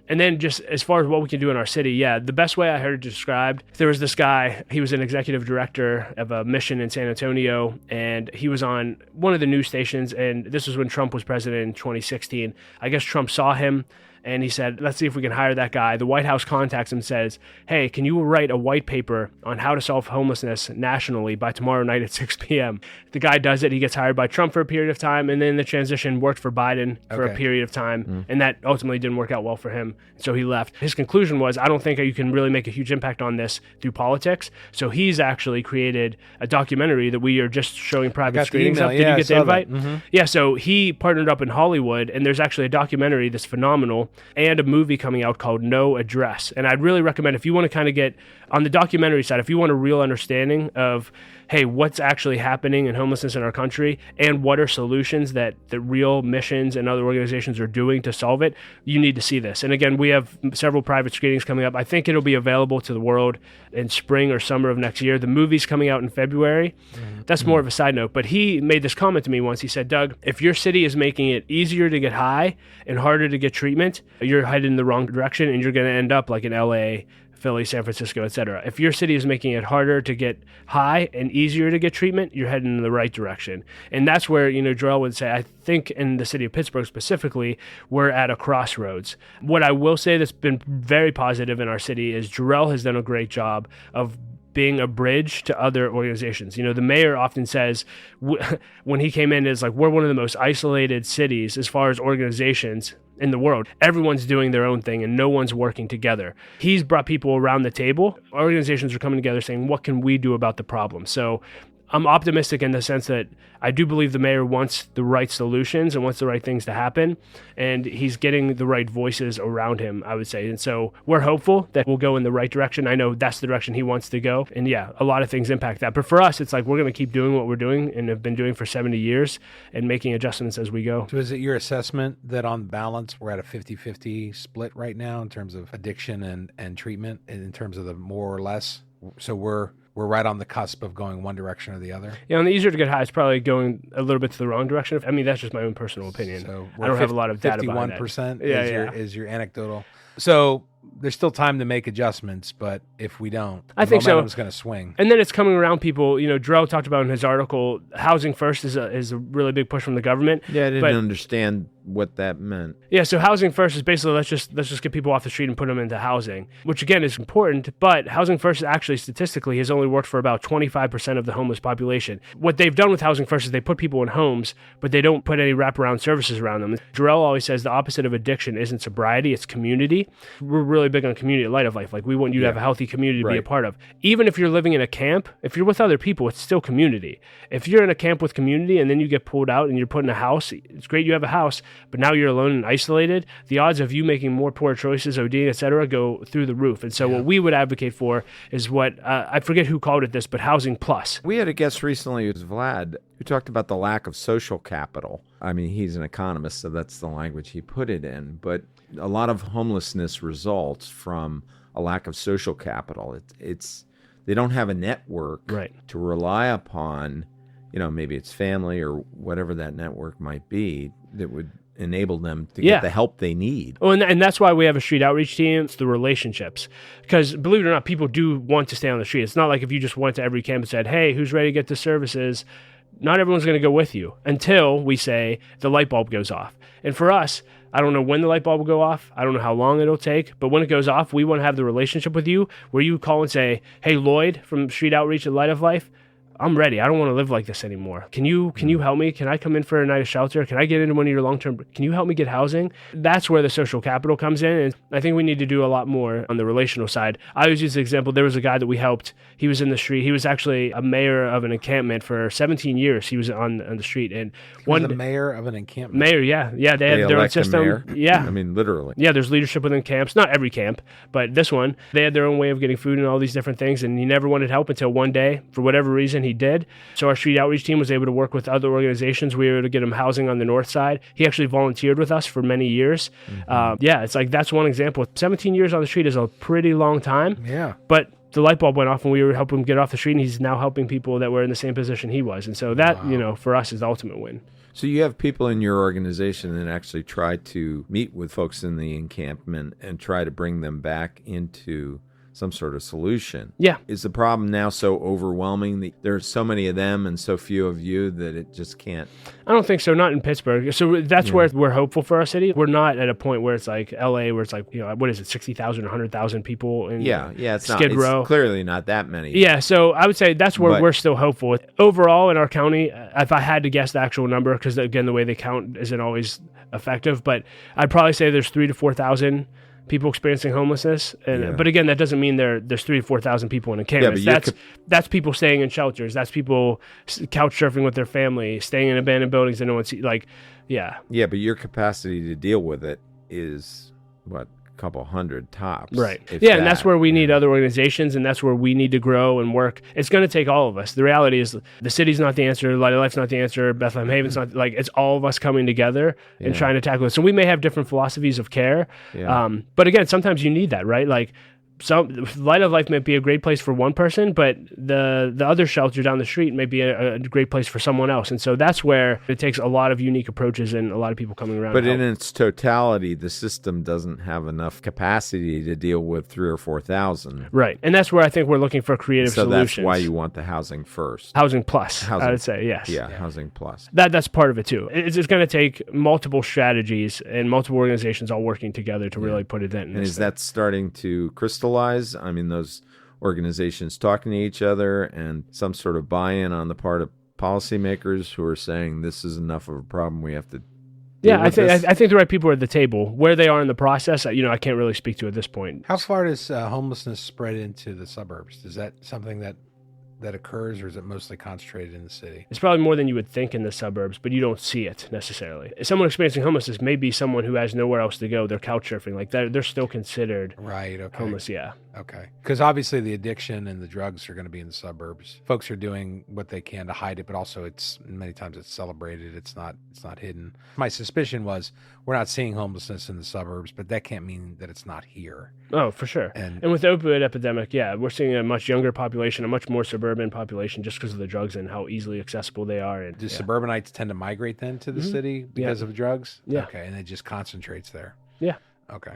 And then just as far as what we can do in our city, the best way I heard it described, there was this guy, he was an executive director of a mission in San Antonio, and he was on one of the news stations, and this was when Trump was president in 2016. I guess Trump saw him, and he said, let's see if we can hire that guy. The White House contacts him and says, hey, can you write a white paper on how to solve homelessness nationally by tomorrow night at 6 p.m.? The guy does it. He gets hired by Trump for a period of time, and then the transition worked for Biden for a period of time, and that ultimately didn't work out well for him, so he left. His conclusion was, I don't think you can really make a huge impact on this through politics, so he's actually created a documentary that we are just showing private screenings of. Did you get the invite? Yeah, so he partnered up in Hollywood, and there's actually a documentary that's phenomenal, and a movie coming out called No Address. And I'd really recommend, if you want to kind of get on the documentary side, if you want a real understanding of, hey, what's actually happening in homelessness in our country and what are solutions that the real missions and other organizations are doing to solve it, you need to see this. And again, we have several private screenings coming up. I think it'll be available to the world in spring or summer of next year. The movie's coming out in February. That's more of a side note. But he made this comment to me once. He said, Doug, if your city is making it easier to get high and harder to get treatment, you're headed in the wrong direction, and you're going to end up like in LA, Philly, San Francisco, etc. If your city is making it harder to get high and easier to get treatment, you're heading in the right direction. And that's where, Jarrell would say, I think in the city of Pittsburgh specifically, we're at a crossroads. What I will say that's been very positive in our city is Jarrell has done a great job of being a bridge to other organizations. The mayor often says, when he came in, is like, we're one of the most isolated cities as far as organizations in the world. Everyone's doing their own thing and no one's working together. He's brought people around the table. Organizations are coming together saying, what can we do about the problem? So I'm optimistic in the sense that I do believe the mayor wants the right solutions and wants the right things to happen, and he's getting the right voices around him, I would say. And so we're hopeful that we'll go in the right direction. I know that's the direction he wants to go. And a lot of things impact that. But for us, it's like we're going to keep doing what we're doing and have been doing for 70 years and making adjustments as we go. So is it your assessment that on balance, we're at a 50-50 split right now in terms of addiction and treatment, in terms of the more or less? So we're right on the cusp of going one direction or the other? Yeah, on the easier to get high, it's probably going a little bit to the wrong direction. I mean, that's just my own personal opinion. So I don't have a lot of data behind that. 51% is your anecdotal. So there's still time to make adjustments, but if we don't, I think so. Momentum's going to swing. And then it's coming around people. Jarrell talked about in his article, housing first is a really big push from the government. Yeah, I didn't understand what that meant. Yeah, so housing first is basically let's just get people off the street and put them into housing, which again is important, but housing first actually statistically has only worked for about 25% of the homeless population. What they've done with housing first is they put people in homes, but they don't put any wraparound services around them. Jarrell always says the opposite of addiction isn't sobriety, it's community. We're really big on community at Light of Life. Like we want you to have a healthy community to be a part of. Even if you're living in a camp, if you're with other people, it's still community. If you're in a camp with community and then you get pulled out and you're put in a house, it's great you have a house, but now you're alone and isolated, the odds of you making more poor choices, ODing, etc., go through the roof. And so what we would advocate for is what, I forget who called it this, but housing plus. We had a guest recently, it was Vlad, who talked about the lack of social capital. I mean, he's an economist, so that's the language he put it in. But a lot of homelessness results from a lack of social capital. It's they don't have a network to rely upon. You know, maybe it's family or whatever that network might be that would enable them to get the help they need. Oh, and that's why we have a street outreach team. It's the relationships. Because believe it or not, people do want to stay on the street. It's not like if you just went to every camp and said, hey, who's ready to get the services? Not everyone's going to go with you until we say the light bulb goes off. And for us, I don't know when the light bulb will go off. I don't know how long it'll take. But when it goes off, we want to have the relationship with you where you call and say, hey, Lloyd from Street Outreach at Light of Life, I'm ready. I don't want to live like this anymore. Can you help me? Can I come in for a night of shelter? Can I get into one of your long-term? Can you help me get housing? That's where the social capital comes in. And I think we need to do a lot more on the relational side. I always use the example. There was a guy that we helped. He was in the street. He was actually a mayor of an encampment for 17 years. He was on the street. And the mayor of an encampment. Mayor, yeah. They had their own system. Mayor? Yeah. I mean, literally. Yeah, there's leadership within camps. Not every camp, but this one. They had their own way of getting food and all these different things. And he never wanted help until one day, for whatever reason, he did. So our street outreach team was able to work with other organizations. We were able to get him housing on the north side. He actually volunteered with us for many years. It's like that's one example. 17 years on the street is a pretty long time. Yeah. But the light bulb went off and we were helping him get off the street, and he's now helping people that were in the same position he was. And so that, for us is the ultimate win. So you have people in your organization that actually try to meet with folks in the encampment and try to bring them back into some sort of solution. Yeah. Is the problem now so overwhelming that there's so many of them and so few of you that it just can't? I don't think so. Not in Pittsburgh. So that's where we're hopeful for our city. We're not at a point where it's like LA, where it's like, what is it, 60,000 or 100,000 people in it's Skid Row. It's clearly not that many. Yeah, so I would say that's where we're still hopeful. Overall in our county, if I had to guess the actual number, because again, the way they count isn't always effective, but I'd probably say there's 3,000 to 4,000 people experiencing homelessness, but again, that doesn't mean there's 3,000 to 4,000 people in encampments. That's people staying in shelters. That's people couch surfing with their family, staying in abandoned buildings that no one sees. But your capacity to deal with it is what, a couple hundred tops, right? And that's where we need other organizations, and that's where we need to grow and work. It's going to take all of us. The reality is, the city's not the answer. Light of Life's not the answer. Bethlehem Haven's not. It's all of us coming together and trying to tackle it. So we may have different philosophies of care, but again, sometimes you need that, right? Like, some Light of Life might be a great place for one person, but the other shelter down the street may be a great place for someone else. And so that's where it takes a lot of unique approaches and a lot of people coming around. But in its totality, the system doesn't have enough capacity to deal with 3,000 or 4,000. Right. And that's where I think we're looking for creative solutions. So that's why you want the housing first. Housing plus, I would say, yes. Yeah, housing plus. That's part of it too. It's going to take multiple strategies and multiple organizations all working together to really put it in. And is that starting to crystallize? I mean, those organizations talking to each other and some sort of buy-in on the part of policymakers who are saying this is enough of a problem, we have to I think the right people are at the table. Where they are in the process, I can't really speak to at this point. How far does homelessness spread into the suburbs? Is that something that occurs, or is it mostly concentrated in the city? It's probably more than you would think in the suburbs, but you don't see it necessarily. Someone experiencing homelessness may be someone who has nowhere else to go. They're couch surfing. Like they're still considered homeless. Yeah. Okay. Because obviously the addiction and the drugs are going to be in the suburbs. Folks are doing what they can to hide it, but also many times it's celebrated. It's not hidden. My suspicion was we're not seeing homelessness in the suburbs, but that can't mean that it's not here. Oh, for sure. And with the opioid epidemic, we're seeing a much younger population, a much more suburban population, just because of the drugs and how easily accessible they are. And do suburbanites tend to migrate then to the city because of drugs? Yeah. Okay, and it just concentrates there. Yeah. Okay.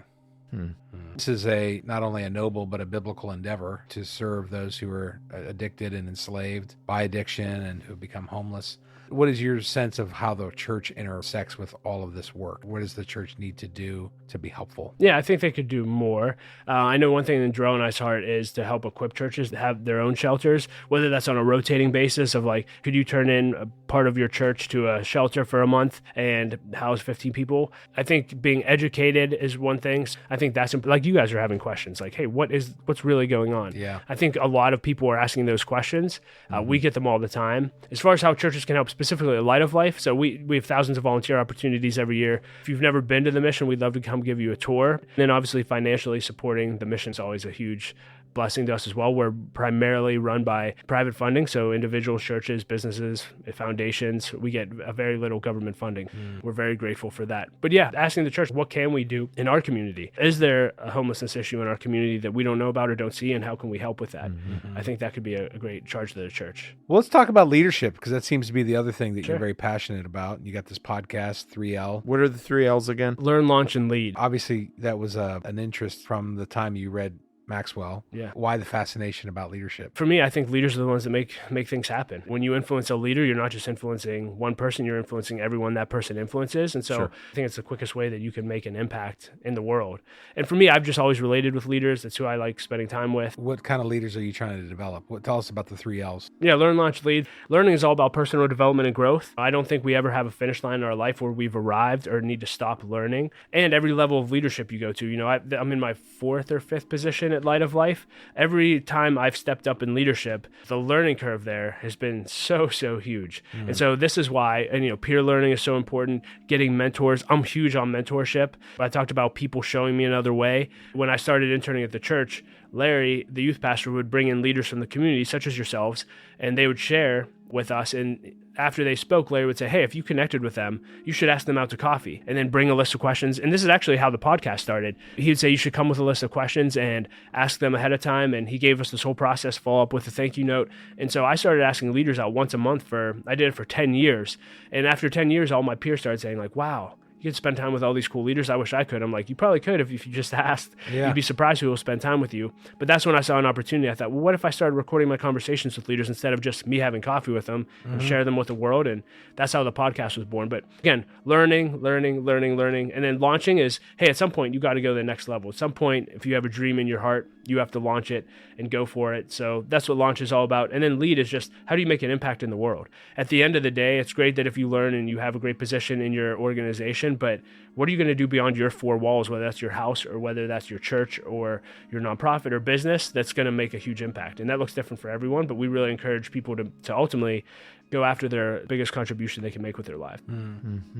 This is not only a noble but a biblical endeavor to serve those who are addicted and enslaved by addiction and who become homeless. What is your sense of how the church intersects with all of this work? What does the church need to do to be helpful? Yeah, I think they could do more. I know one thing in Joel and I's heart is to help equip churches to have their own shelters, whether that's on a rotating basis of like, could you turn in a part of your church to a shelter for a month and house 15 people? I think being educated is one thing. I think that's like you guys are having questions like, hey, what's really going on? Yeah. I think a lot of people are asking those questions. We get them all the time. As far as how churches can help, specifically at Light of Life, so we have thousands of volunteer opportunities every year. If you've never been to the mission, we'd love to come give you a tour. And then obviously financially supporting the mission is always a huge blessing to us as well. We're primarily run by private funding, so individual churches, businesses, foundations. We get a very little government funding. We're very grateful for that. But yeah, asking the church, what can we do in our community? Is there a homelessness issue in our community that we don't know about or don't see, and how can we help with that? I think that could be a great charge to the church. Well, let's talk about leadership, because that seems to be the other thing that you're very passionate about. You got this podcast, 3L. What are the 3 L's again? Learn, launch, and lead. Obviously, that was an interest from the time you read Maxwell. Yeah. Why the fascination about leadership? For me, I think leaders are the ones that make things happen. When you influence a leader, you're not just influencing one person, you're influencing everyone that person influences. And so I think it's the quickest way that you can make an impact in the world. And for me, I've just always related with leaders. That's who I like spending time with. What kind of leaders are you trying to develop? Tell us about the 3 L's. Yeah, learn, launch, lead. Learning is all about personal development and growth. I don't think we ever have a finish line in our life where we've arrived or need to stop learning. And every level of leadership you go to, I'm in my 4th or 5th position at Light of Life. Every time I've stepped up in leadership, the learning curve there has been so huge. And so this is why, and peer learning is so important, getting mentors. I'm huge on mentorship. I talked about people showing me another way. When I started interning at the church, Larry, the youth pastor, would bring in leaders from the community, such as yourselves, and they would share with us. And after they spoke, Larry would say, hey, if you connected with them, you should ask them out to coffee, and then bring a list of questions. And this is actually how the podcast started. He would say, you should come with a list of questions and ask them ahead of time. And he gave us this whole process, follow up with a thank you note. And so I started asking leaders out once a month I did it for 10 years. And after 10 years, all my peers started saying like, wow, you could spend time with all these cool leaders. I wish I could. I'm like, you probably could if you just asked. Yeah. You'd be surprised who will spend time with you. But that's when I saw an opportunity. I thought, well, what if I started recording my conversations with leaders instead of just me having coffee with them and share them with the world? And that's how the podcast was born. But again, learning. And then launching is, hey, at some point, you got to go to the next level. At some point, if you have a dream in your heart, you have to launch it and go for it. So that's what launch is all about. And then lead is just, how do you make an impact in the world? At the end of the day, it's great that if you learn and you have a great position in your organization, but what are you going to do beyond your 4 walls, whether that's your house or whether that's your church or your nonprofit or business, that's going to make a huge impact? And that looks different for everyone, but we really encourage people to ultimately go after their biggest contribution they can make with their life.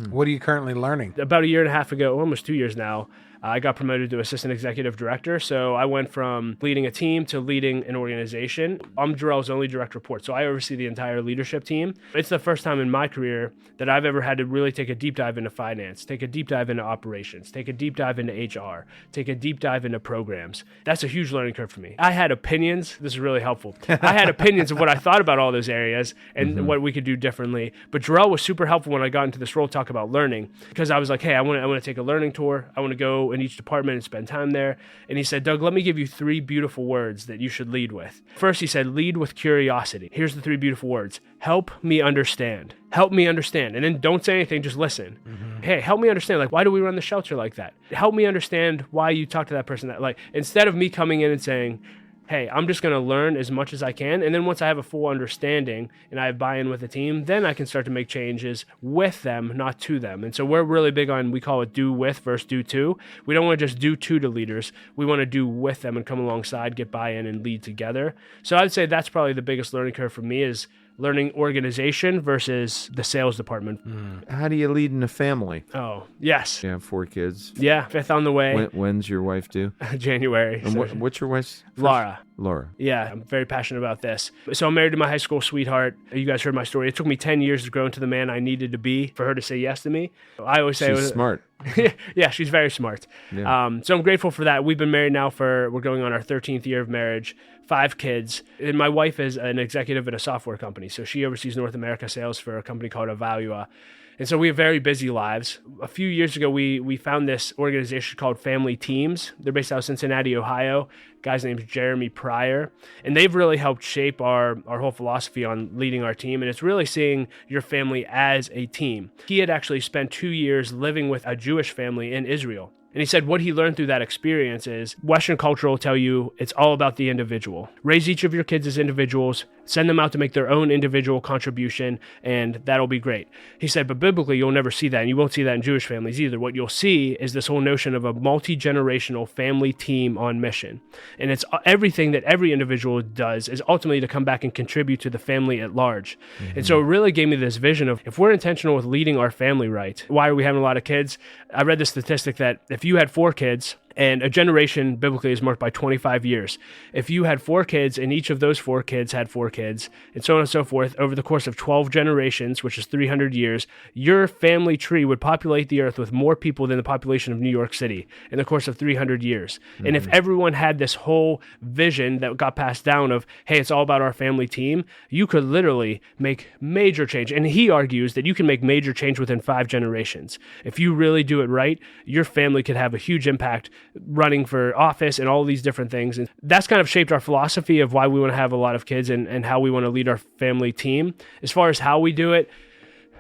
What are you currently learning? About 1.5 years ago, almost 2 years now, I got promoted to assistant executive director. So I went from leading a team to leading an organization. I'm Jarrell's only direct report, so I oversee the entire leadership team. It's the first time in my career that I've ever had to really take a deep dive into finance, take a deep dive into operations, take a deep dive into HR, take a deep dive into programs. That's a huge learning curve for me. I had opinions. This is really helpful. I had opinions of what I thought about all those areas and what we could do differently. But Jarrell was super helpful when I got into this role to talk about learning, because I was like, hey, I want to take a learning tour. I want to go in each department and spend time there. And he said, Doug, let me give you 3 beautiful words that you should lead with. First, he said, lead with curiosity. Here's the 3 beautiful words. Help me understand. Help me understand. And then don't say anything, just listen. Hey, help me understand. Like, why do we run the shelter like that? Help me understand why you talk to that person that, like, instead of me coming in and saying, hey, I'm just going to learn as much as I can. And then once I have a full understanding and I have buy-in with the team, then I can start to make changes with them, not to them. And so we're really big on, we call it do with versus do to. We don't want to just do to leaders. We want to do with them and come alongside, get buy-in and lead together. So I'd say that's probably the biggest learning curve for me, is learning organization versus the sales department. How do you lead in a family? Oh, yes. You have 4 kids. Yeah, 5th on the way. When's your wife due? January. And what's your wife's first? Laura. Yeah, I'm very passionate about this. So I'm married to my high school sweetheart. You guys heard my story. It took me 10 years to grow into the man I needed to be for her to say yes to me. I always say she's smart. Yeah, she's very smart. Yeah. So I'm grateful for that. We've been married now we're going on our 13th year of marriage, 5 kids. And my wife is an executive at a software company. So she oversees North America sales for a company called Evalua. And so we have very busy lives. A few years ago, we found this organization called Family Teams. They're based out of Cincinnati, Ohio. Guy's name is Jeremy Pryor. And they've really helped shape our whole philosophy on leading our team. And it's really seeing your family as a team. He had actually spent 2 years living with a Jewish family in Israel. And he said what he learned through that experience is Western culture will tell you it's all about the individual. Raise each of your kids as individuals, send them out to make their own individual contribution, and that'll be great. He said, but biblically, you'll never see that, and you won't see that in Jewish families either. What you'll see is this whole notion of a multi-generational family team on mission. And it's everything that every individual does is ultimately to come back and contribute to the family at large. And so it really gave me this vision of if we're intentional with leading our family right, why are we having a lot of kids? I read the statistic that if you had 4 kids, and a generation biblically is marked by 25 years. If you had 4 kids and each of those 4 kids had 4 kids and so on and so forth, over the course of 12 generations, which is 300 years, your family tree would populate the earth with more people than the population of New York City in the course of 300 years. And if everyone had this whole vision that got passed down of, hey, it's all about our family team, you could literally make major change. And he argues that you can make major change within 5 generations. If you really do it right, your family could have a huge impact running for office and all these different things. And that's kind of shaped our philosophy of why we want to have a lot of kids and how we want to lead our family team. As far as how we do it,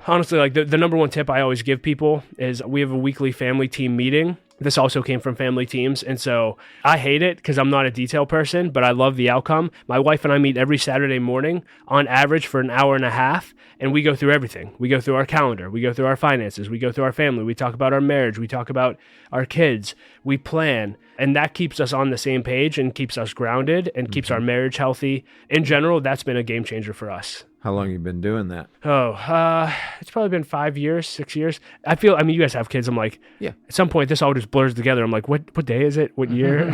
honestly, like the number one tip I always give people is we have a weekly family team meeting. This also came from Family Teams. And so I hate it because I'm not a detail person, but I love the outcome. My wife and I meet every Saturday morning on average for an hour and a half, and we go through everything. We go through our calendar. We go through our finances. We go through our family. We talk about our marriage. We talk about our kids. We plan. And that keeps us on the same page and keeps us grounded and keeps our marriage healthy. In general, that's been a game changer for us. How long have you been doing that? It's probably been 5 years, 6 years. I mean, you guys have kids. I'm like, yeah. At some point, this all just blurs together. I'm like, what day is it? What year?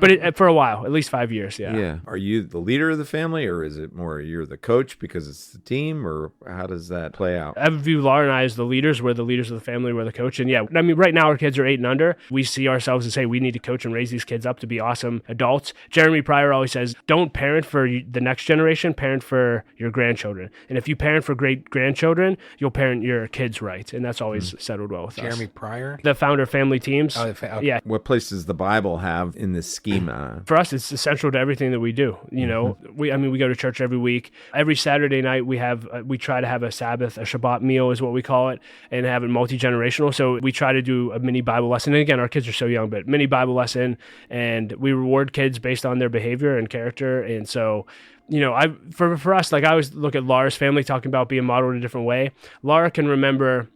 But for a while, at least 5 years. Yeah. Yeah. Are you the leader of the family, or is it more you're the coach because it's the team, or how does that play out? I view Laura and I as the leaders. We're the leaders of the family. We're the coach. And yeah, I mean, right now our kids are 8 and under. We see ourselves as, hey, we need to coach and raise these kids up to be awesome adults. Jeremy Pryor always says, don't parent for the next generation, parent for your grandchildren. And if you parent for great grandchildren, you'll parent your kids right. And that's always settled well with us. Jeremy Pryor? The founder of Family Teams. Oh, okay. Yeah. What place does the Bible have in this schema? For us, it's essential to everything that we do. You know, we go to church every week. Every Saturday night we try to have a Sabbath, a Shabbat meal is what we call it, and have it multi-generational. So we try to do a mini Bible lesson. And again, our kids are so young, but mini Bible lesson, and we reward kids based on their behavior and character. And so, you know, for us, like I always look at Laura's family talking about being modeled a different way. Laura can remember,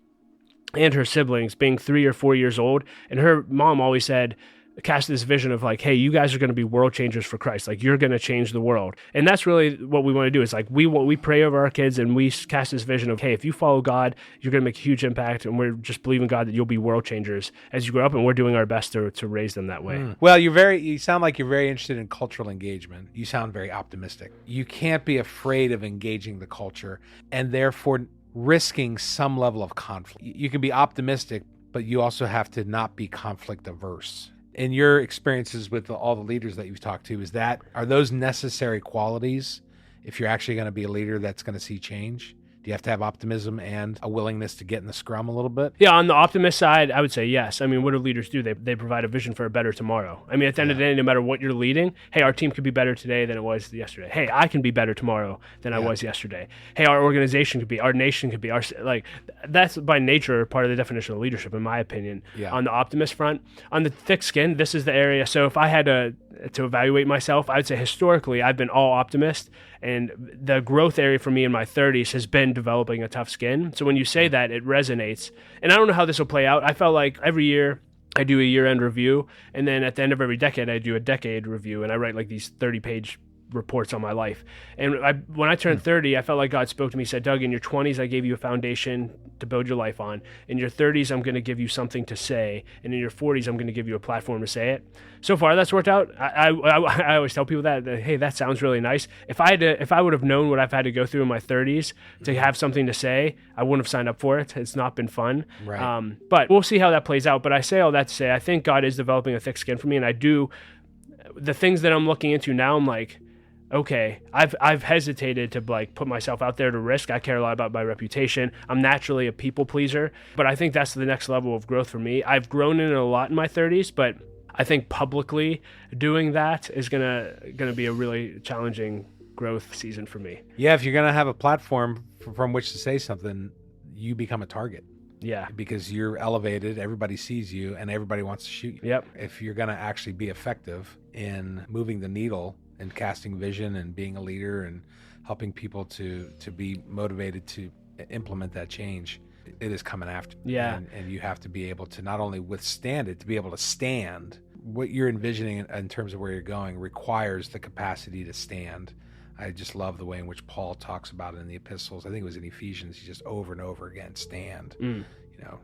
and her siblings being 3 or 4 years old, and her mom always said, cast this vision of like, hey, you guys are going to be world changers for Christ. Like, you're going to change the world. And that's really what we want to do. Is like we pray over our kids and we cast this vision of, hey, if you follow God, you're going to make a huge impact. And we're just believing God that you'll be world changers as you grow up. And we're doing our best to raise them that way. Well, you sound like you're very interested in cultural engagement. You sound very optimistic. You can't be afraid of engaging the culture and therefore risking some level of conflict. You can be optimistic, but you also have to not be conflict averse. In your experiences with all the leaders that you've talked to, are those necessary qualities if you're actually going to be a leader that's going to see change? Do you have to have optimism and a willingness to get in the scrum a little bit? Yeah, on the optimist side, I would say yes. I mean, what do leaders do? They provide a vision for a better tomorrow. I mean, at the end of the day, no matter what you're leading, hey, our team could be better today than it was yesterday. Hey, I can be better tomorrow than I was yesterday. Hey, our organization could be, our nation could be, that's by nature part of the definition of leadership, in my opinion. Yeah. On the optimist front, on the thick skin, this is the area. So if I had to evaluate myself, I would say historically I've been all optimist, and the growth area for me in my 30s has been developing a tough skin. So when you say that, it resonates. And I don't know how this will play out. I felt like every year I do a year-end review, and then at the end of every decade I do a decade review, and I write like these 30-page reports on my life. And when I turned 30, I felt like God spoke to me, said, Doug, in your 20s, I gave you a foundation to build your life on. In your 30s, I'm going to give you something to say. And in your 40s, I'm going to give you a platform to say it. So far, that's worked out. I always tell people that, hey, that sounds really nice. If I would have known what I've had to go through in my 30s to have something to say, I wouldn't have signed up for it. It's not been fun. Right. But we'll see how that plays out. But I say all that to say, I think God is developing a thick skin for me. And the things that I'm looking into now, I'm like, okay, I've hesitated to like put myself out there to risk. I care a lot about my reputation. I'm naturally a people pleaser, but I think that's the next level of growth for me. I've grown in it a lot in my 30s, but I think publicly doing that is gonna be a really challenging growth season for me. Yeah, if you're gonna have a platform from which to say something, you become a target. Yeah. Because you're elevated, everybody sees you, and everybody wants to shoot you. Yep. If you're going to actually be effective in moving the needle and casting vision and being a leader and helping people to be motivated to implement that change, it is coming after you. Yeah. And you have to be able to not only withstand it, to be able to stand. What you're envisioning in terms of where you're going requires the capacity to stand. I just love the way in which Paul talks about it in the epistles. I think it was in Ephesians. He just over and over again, stand. You know,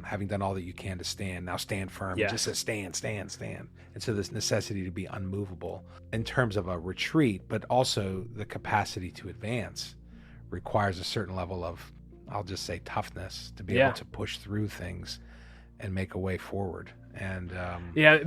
having done all that you can to stand, now stand firm. Yeah. It just says stand, stand, stand. And so this necessity to be unmovable in terms of a retreat, but also the capacity to advance requires a certain level of, I'll just say, toughness to be able to push through things and make a way forward. And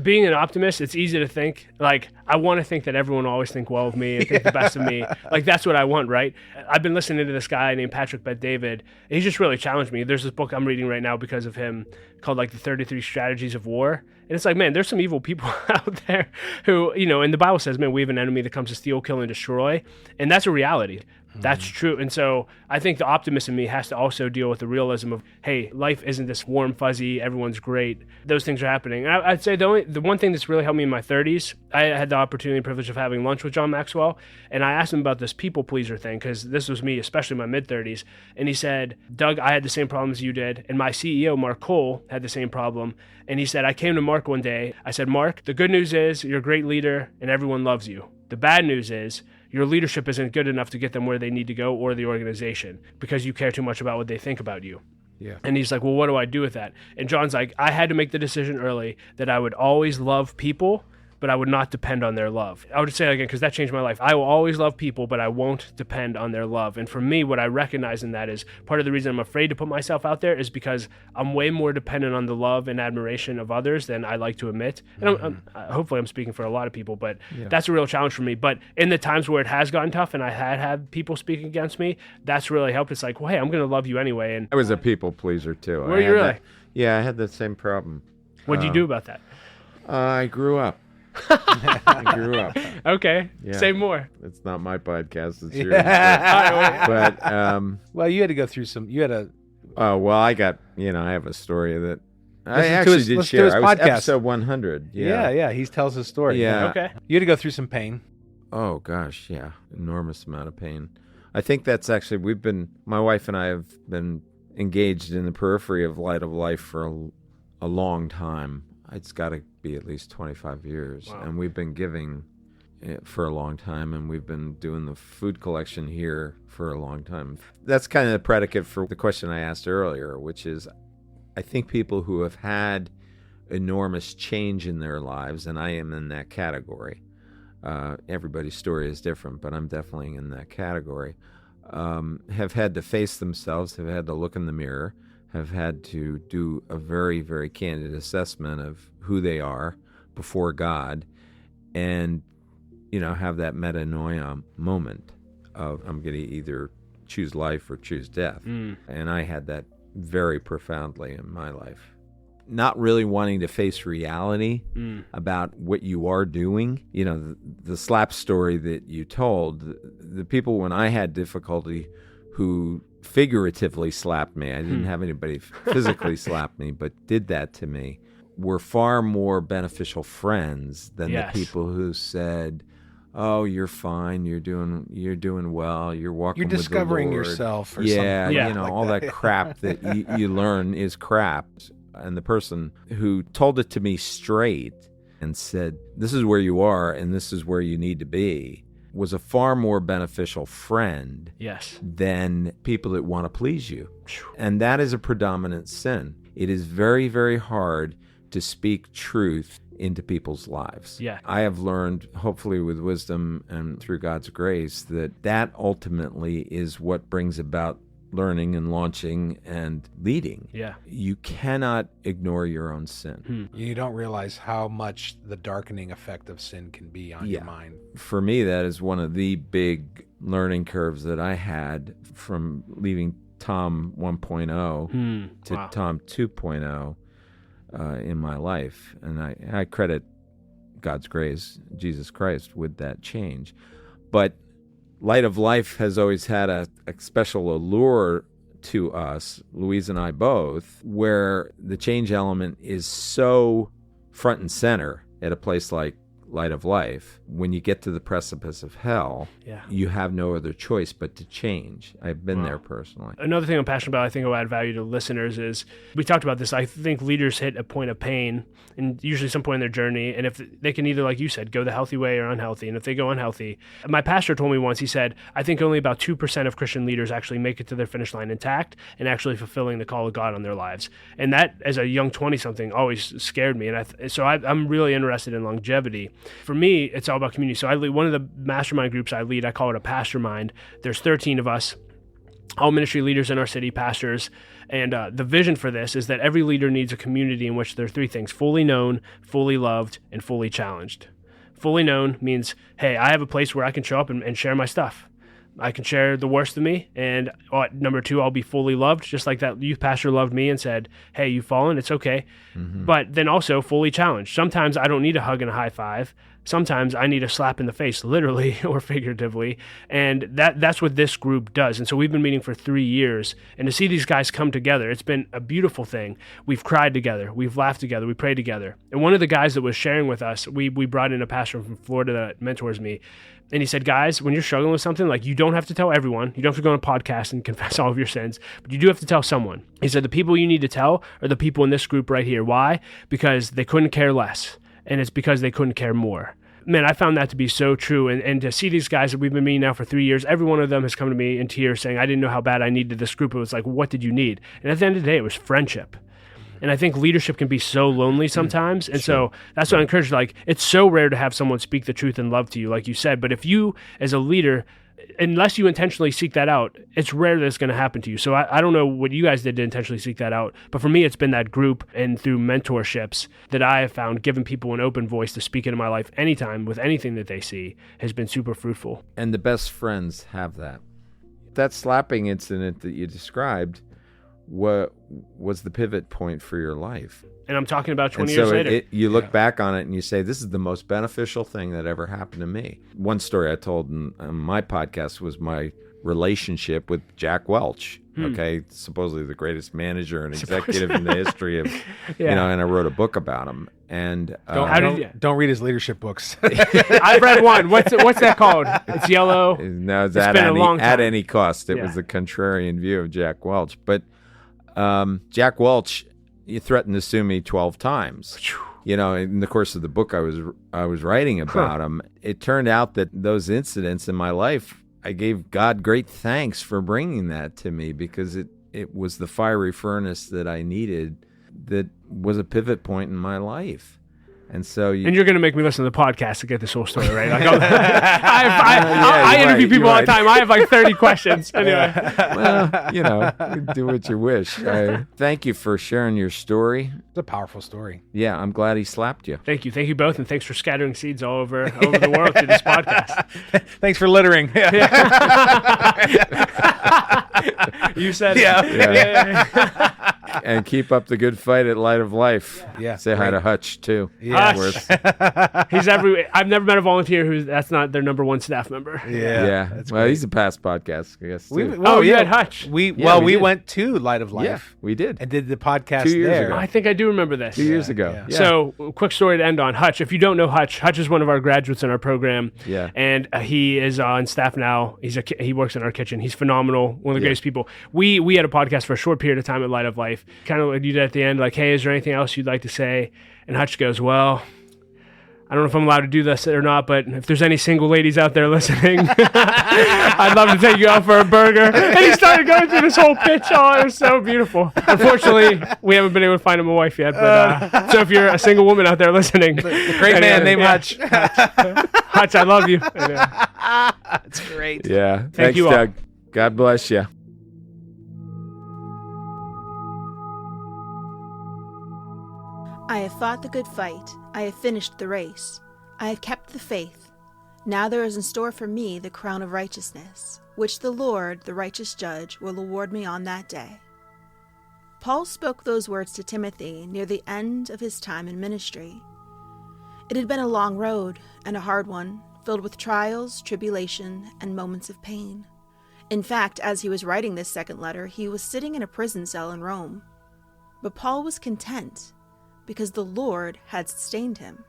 being an optimist, it's easy to think like I want to think that everyone will always think well of me and think the best of me. Like that's what I want, right? I've been listening to this guy named Patrick Bet-David. And he just really challenged me. There's this book I'm reading right now because of him called like the 33 Strategies of War. And it's like, man, there's some evil people out there who, you know, and the Bible says, man, we have an enemy that comes to steal, kill, and destroy. And that's a reality. That's true. And so I think the optimist in me has to also deal with the realism of, hey, life isn't this warm, fuzzy, everyone's great. Those things are happening. And I'd say the one thing that's really helped me in my 30s, I had the opportunity and privilege of having lunch with John Maxwell. And I asked him about this people pleaser thing, because this was me, especially in my mid-30s. And he said, Doug, I had the same problems you did. And my CEO, Mark Cole, had the same problem. And he said, I came to Mark one day. I said, Mark, the good news is you're a great leader and everyone loves you. The bad news is your leadership isn't good enough to get them where they need to go or the organization because you care too much about what they think about you. Yeah. And he's like, well, what do I do with that? And John's like, I had to make the decision early that I would always love people, but I would not depend on their love. I would say that again, because that changed my life. I will always love people, but I won't depend on their love. And for me, what I recognize in that is part of the reason I'm afraid to put myself out there is because I'm way more dependent on the love and admiration of others than I like to admit. And hopefully I'm speaking for a lot of people, but that's a real challenge for me. But in the times where it has gotten tough and I had people speaking against me, that's really helped. It's like, well, hey, I'm going to love you anyway. And I was a people pleaser too. Were you really? Yeah, I had the same problem. What did you do about that? I grew up. I grew up. Okay. Yeah. Say more. It's not my podcast. It's yours. But well, you had to go through some. You had a. Oh well, I got. You know, I have a story that I Listen to actually his- did listen to share. his I was podcast. episode 100. Yeah. He tells his story. Yeah. Okay. You had to go through some pain. Oh gosh, yeah, enormous amount of pain. I think that's actually my wife and I have been engaged in the periphery of light of life for a long time. It's got to be at least 25 years. Wow. And we've been giving for a long time, and we've been doing the food collection here for a long time. That's kind of the predicate for the question I asked earlier, which is I think people who have had enormous change in their lives, and I am in that category. Everybody's story is different, but I'm definitely in that category, have had to face themselves, have had to look in the mirror, have had to do a very, very candid assessment of who they are before God, and, you know, have that metanoia moment of I'm going to either choose life or choose death. And I had that very profoundly in my life. Not really wanting to face reality about what you are doing. You know, the slap story that you told, the people when I had difficulty who figuratively slapped me, I didn't have anybody physically slap me, but did that to me, were far more beneficial friends than the people who said, oh, you're fine, you're doing well, you're walking You're with the discovering Lord. yourself or Yeah, something. you know, like all that crap that you learn is crap. And the person who told it to me straight and said, this is where you are and this is where you need to be, was a far more beneficial friend than people that want to please you. And that is a predominant sin. It is very, very hard to speak truth into people's lives. I have learned, hopefully with wisdom and through God's grace, that ultimately is what brings about learning and launching and leading. Yeah. You cannot ignore your own sin. You don't realize how much the darkening effect of sin can be on your mind. For me, that is one of the big learning curves that I had from leaving Tom 1.0 to Tom 2.0 in my life. And I credit God's grace, Jesus Christ, with that change. But Light of Life has always had a special allure to us, Louise and I both, where the change element is so front and center at a place like Light of Life. When you get to the precipice of hell, you have no other choice but to change. I've been there personally. Another thing I'm passionate about, I think will add value to listeners, is we talked about this. I think leaders hit a point of pain, and usually some point in their journey, and if they can either, like you said, go the healthy way or unhealthy. And if they go unhealthy, my pastor told me once, he said, I think only about 2% of Christian leaders actually make it to their finish line intact and actually fulfilling the call of God on their lives. And that, as a young 20-something, always scared me. And so I'm really interested in longevity. For me, it's all about community. So I lead one of the mastermind groups I lead. I call it a pastormind. There's 13 of us, all ministry leaders in our city, pastors. And the vision for this is that every leader needs a community in which there are three things: fully known, fully loved, and fully challenged. Fully known means, hey, I have a place where I can show up and share my stuff. I can share the worst of me. And number two, I'll be fully loved, just like that youth pastor loved me and said, hey, you've fallen, it's okay. But then also fully challenged. Sometimes I don't need a hug and a high five. Sometimes I need a slap in the face, literally or figuratively. And that's what this group does. And so we've been meeting for 3 years. And to see these guys come together, it's been a beautiful thing. We've cried together. We've laughed together. We prayed together. And one of the guys that was sharing with us, we brought in a pastor from Florida that mentors me. And he said, guys, when you're struggling with something, like, you don't have to tell everyone. You don't have to go on a podcast and confess all of your sins, but you do have to tell someone. He said, the people you need to tell are the people in this group right here. Why? Because they couldn't care less. And it's because they couldn't care more. Man, I found that to be so true. And to see these guys that we've been meeting now for 3 years, every one of them has come to me in tears saying, I didn't know how bad I needed this group. It was like, what did you need? And at the end of the day, it was friendship. And I think leadership can be so lonely sometimes. And so that's what I encourage. Like, it's so rare to have someone speak the truth and love to you, like you said. But if you, as a leader, unless you intentionally seek that out, it's rare that it's going to happen to you. So I don't know what you guys did to intentionally seek that out. But for me, it's been that group and through mentorships that I have found giving people an open voice to speak into my life anytime with anything that they see has been super fruitful. And the best friends have that. That slapping incident that you described, what was the pivot point for your life? And I'm talking about 20 years later. You look back on it and you say, this is the most beneficial thing that ever happened to me. One story I told on my podcast was my relationship with Jack Welch, okay? Supposedly the greatest manager and executive in the history of, and I wrote a book about him. And don't read his leadership books. I've read one. What's that called? It's yellow. No, it's been a long time. At any cost. It was the contrarian view of Jack Welch. But Jack Welch, he threatened to sue me 12 times. In the course of the book I was writing about him. It turned out that those incidents in my life, I gave God great thanks for bringing that to me, because it was the fiery furnace that I needed, that was a pivot point in my life. And so and you're going to make me listen to the podcast to get this whole story, right? Like, I interview people all the time. I have like 30 questions. Anyway. Well, do what you wish. Thank you for sharing your story. It's a powerful story. Yeah, I'm glad he slapped you. Thank you. Thank you both. And thanks for scattering seeds all over the world through this podcast. Thanks for littering. You said it. Yeah. And keep up the good fight at Light of Life. Yeah. Say hi to Hutch, too. Yeah. He's everywhere. I've never met a volunteer that's not their number one staff member. Yeah. Well, he's a past podcast, I guess, too. You had Hutch. We went to Light of Life. Yeah, we did. And did the podcast 2 years there. ago. I think I do remember this. 2 years ago. Yeah. So, quick story to end on. Hutch. If you don't know Hutch is one of our graduates in our program. Yeah. And he is on staff now. He works in our kitchen. He's phenomenal. One of the greatest people. We had a podcast for a short period of time at Light of Life. Kind of like you did at the end, like, hey, is there anything else you'd like to say? And Hutch goes, well, I don't know if I'm allowed to do this or not, but if there's any single ladies out there listening, I'd love to take you out for a burger. And he started going through this whole pitch. Oh, it was so beautiful. Unfortunately, we haven't been able to find him a wife yet. But so if you're a single woman out there listening, the great man named Hutch. Hutch, I love you. That's great. Yeah. Thank Thanks, you all. Doug. God bless you. I have fought the good fight. I have finished the race. I have kept the faith. Now there is in store for me the crown of righteousness, which the Lord, the righteous judge, will award me on that day. Paul spoke those words to Timothy near the end of his time in ministry. It had been a long road and a hard one, filled with trials, tribulation, and moments of pain. In fact, as he was writing this second letter, he was sitting in a prison cell in Rome. But Paul was content because the Lord had sustained him.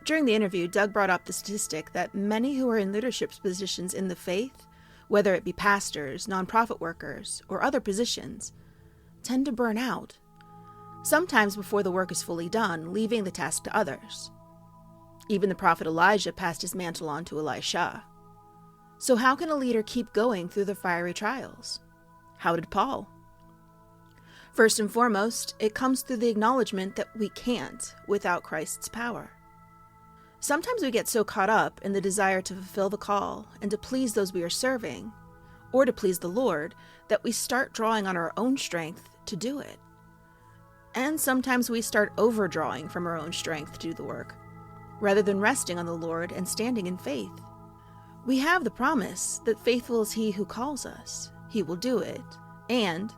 During the interview, Doug brought up the statistic that many who are in leadership positions in the faith, whether it be pastors, nonprofit workers, or other positions, tend to burn out, sometimes before the work is fully done, leaving the task to others. Even the prophet Elijah passed his mantle on to Elisha. So how can a leader keep going through the fiery trials? How did Paul? First and foremost, it comes through the acknowledgement that we can't without Christ's power. Sometimes we get so caught up in the desire to fulfill the call and to please those we are serving, or to please the Lord, that we start drawing on our own strength to do it. And sometimes we start overdrawing from our own strength to do the work, rather than resting on the Lord and standing in faith. We have the promise that faithful is he who calls us. He will do it. And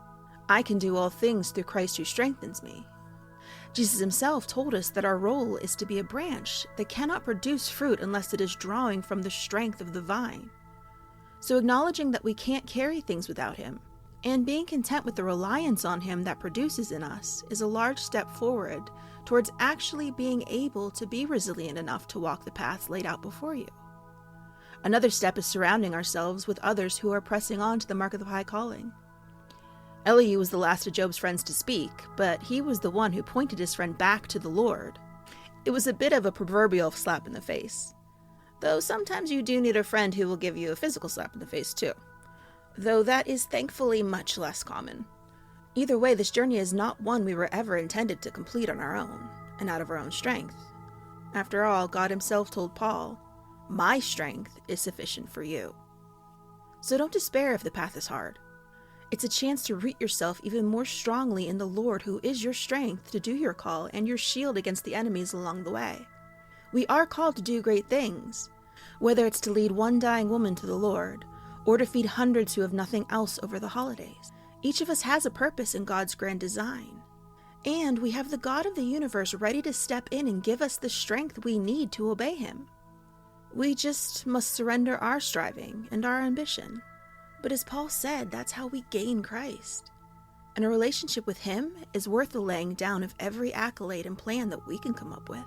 I can do all things through Christ who strengthens me. Jesus himself told us that our role is to be a branch that cannot produce fruit unless it is drawing from the strength of the vine. So acknowledging that we can't carry things without him, and being content with the reliance on him that produces in us, is a large step forward towards actually being able to be resilient enough to walk the paths laid out before you. Another step is surrounding ourselves with others who are pressing on to the mark of the high calling. Elihu was the last of Job's friends to speak, but he was the one who pointed his friend back to the Lord. It was a bit of a proverbial slap in the face. Though sometimes you do need a friend who will give you a physical slap in the face too. Though that is thankfully much less common. Either way, this journey is not one we were ever intended to complete on our own, and out of our own strength. After all, God himself told Paul, "My strength is sufficient for you." So don't despair if the path is hard. It's a chance to root yourself even more strongly in the Lord, who is your strength to do your call and your shield against the enemies along the way. We are called to do great things, whether it's to lead one dying woman to the Lord, or to feed hundreds who have nothing else over the holidays. Each of us has a purpose in God's grand design. And we have the God of the universe ready to step in and give us the strength we need to obey him. We just must surrender our striving and our ambition. But as Paul said, that's how we gain Christ. And a relationship with him is worth the laying down of every accolade and plan that we can come up with.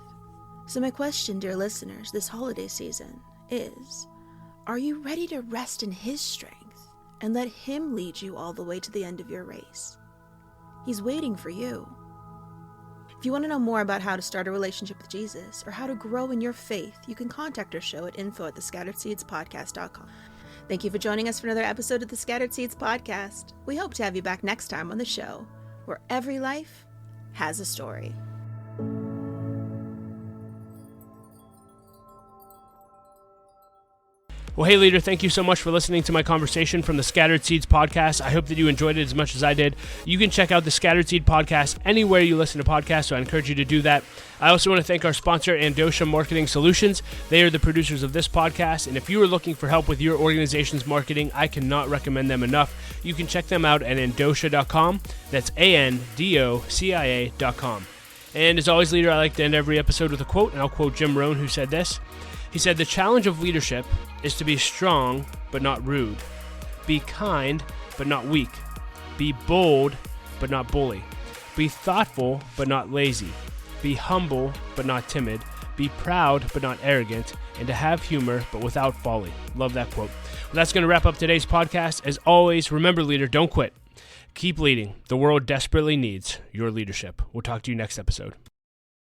So my question, dear listeners, this holiday season is, are you ready to rest in his strength and let him lead you all the way to the end of your race? He's waiting for you. If you want to know more about how to start a relationship with Jesus or how to grow in your faith, you can contact our show at info@thescatteredseedspodcast.com. Thank you for joining us for another episode of the Scattered Seeds Podcast. We hope to have you back next time on the show, where every life has a story. Well, hey, leader, thank you so much for listening to my conversation from the Scattered Seeds Podcast. I hope that you enjoyed it as much as I did. You can check out the Scattered Seed Podcast anywhere you listen to podcasts, so I encourage you to do that. I also want to thank our sponsor, Andosha Marketing Solutions. They are the producers of this podcast, and if you are looking for help with your organization's marketing, I cannot recommend them enough. You can check them out at andosha.com. That's ANDOCIA.com. And as always, leader, I like to end every episode with a quote, and I'll quote Jim Rohn, who said this. He said, "The challenge of leadership is to be strong but not rude, be kind but not weak, be bold but not bully, be thoughtful but not lazy, be humble but not timid, be proud but not arrogant, and to have humor but without folly." Love that quote. Well, that's going to wrap up today's podcast. As always, remember, leader, don't quit. Keep leading. The world desperately needs your leadership. We'll talk to you next episode.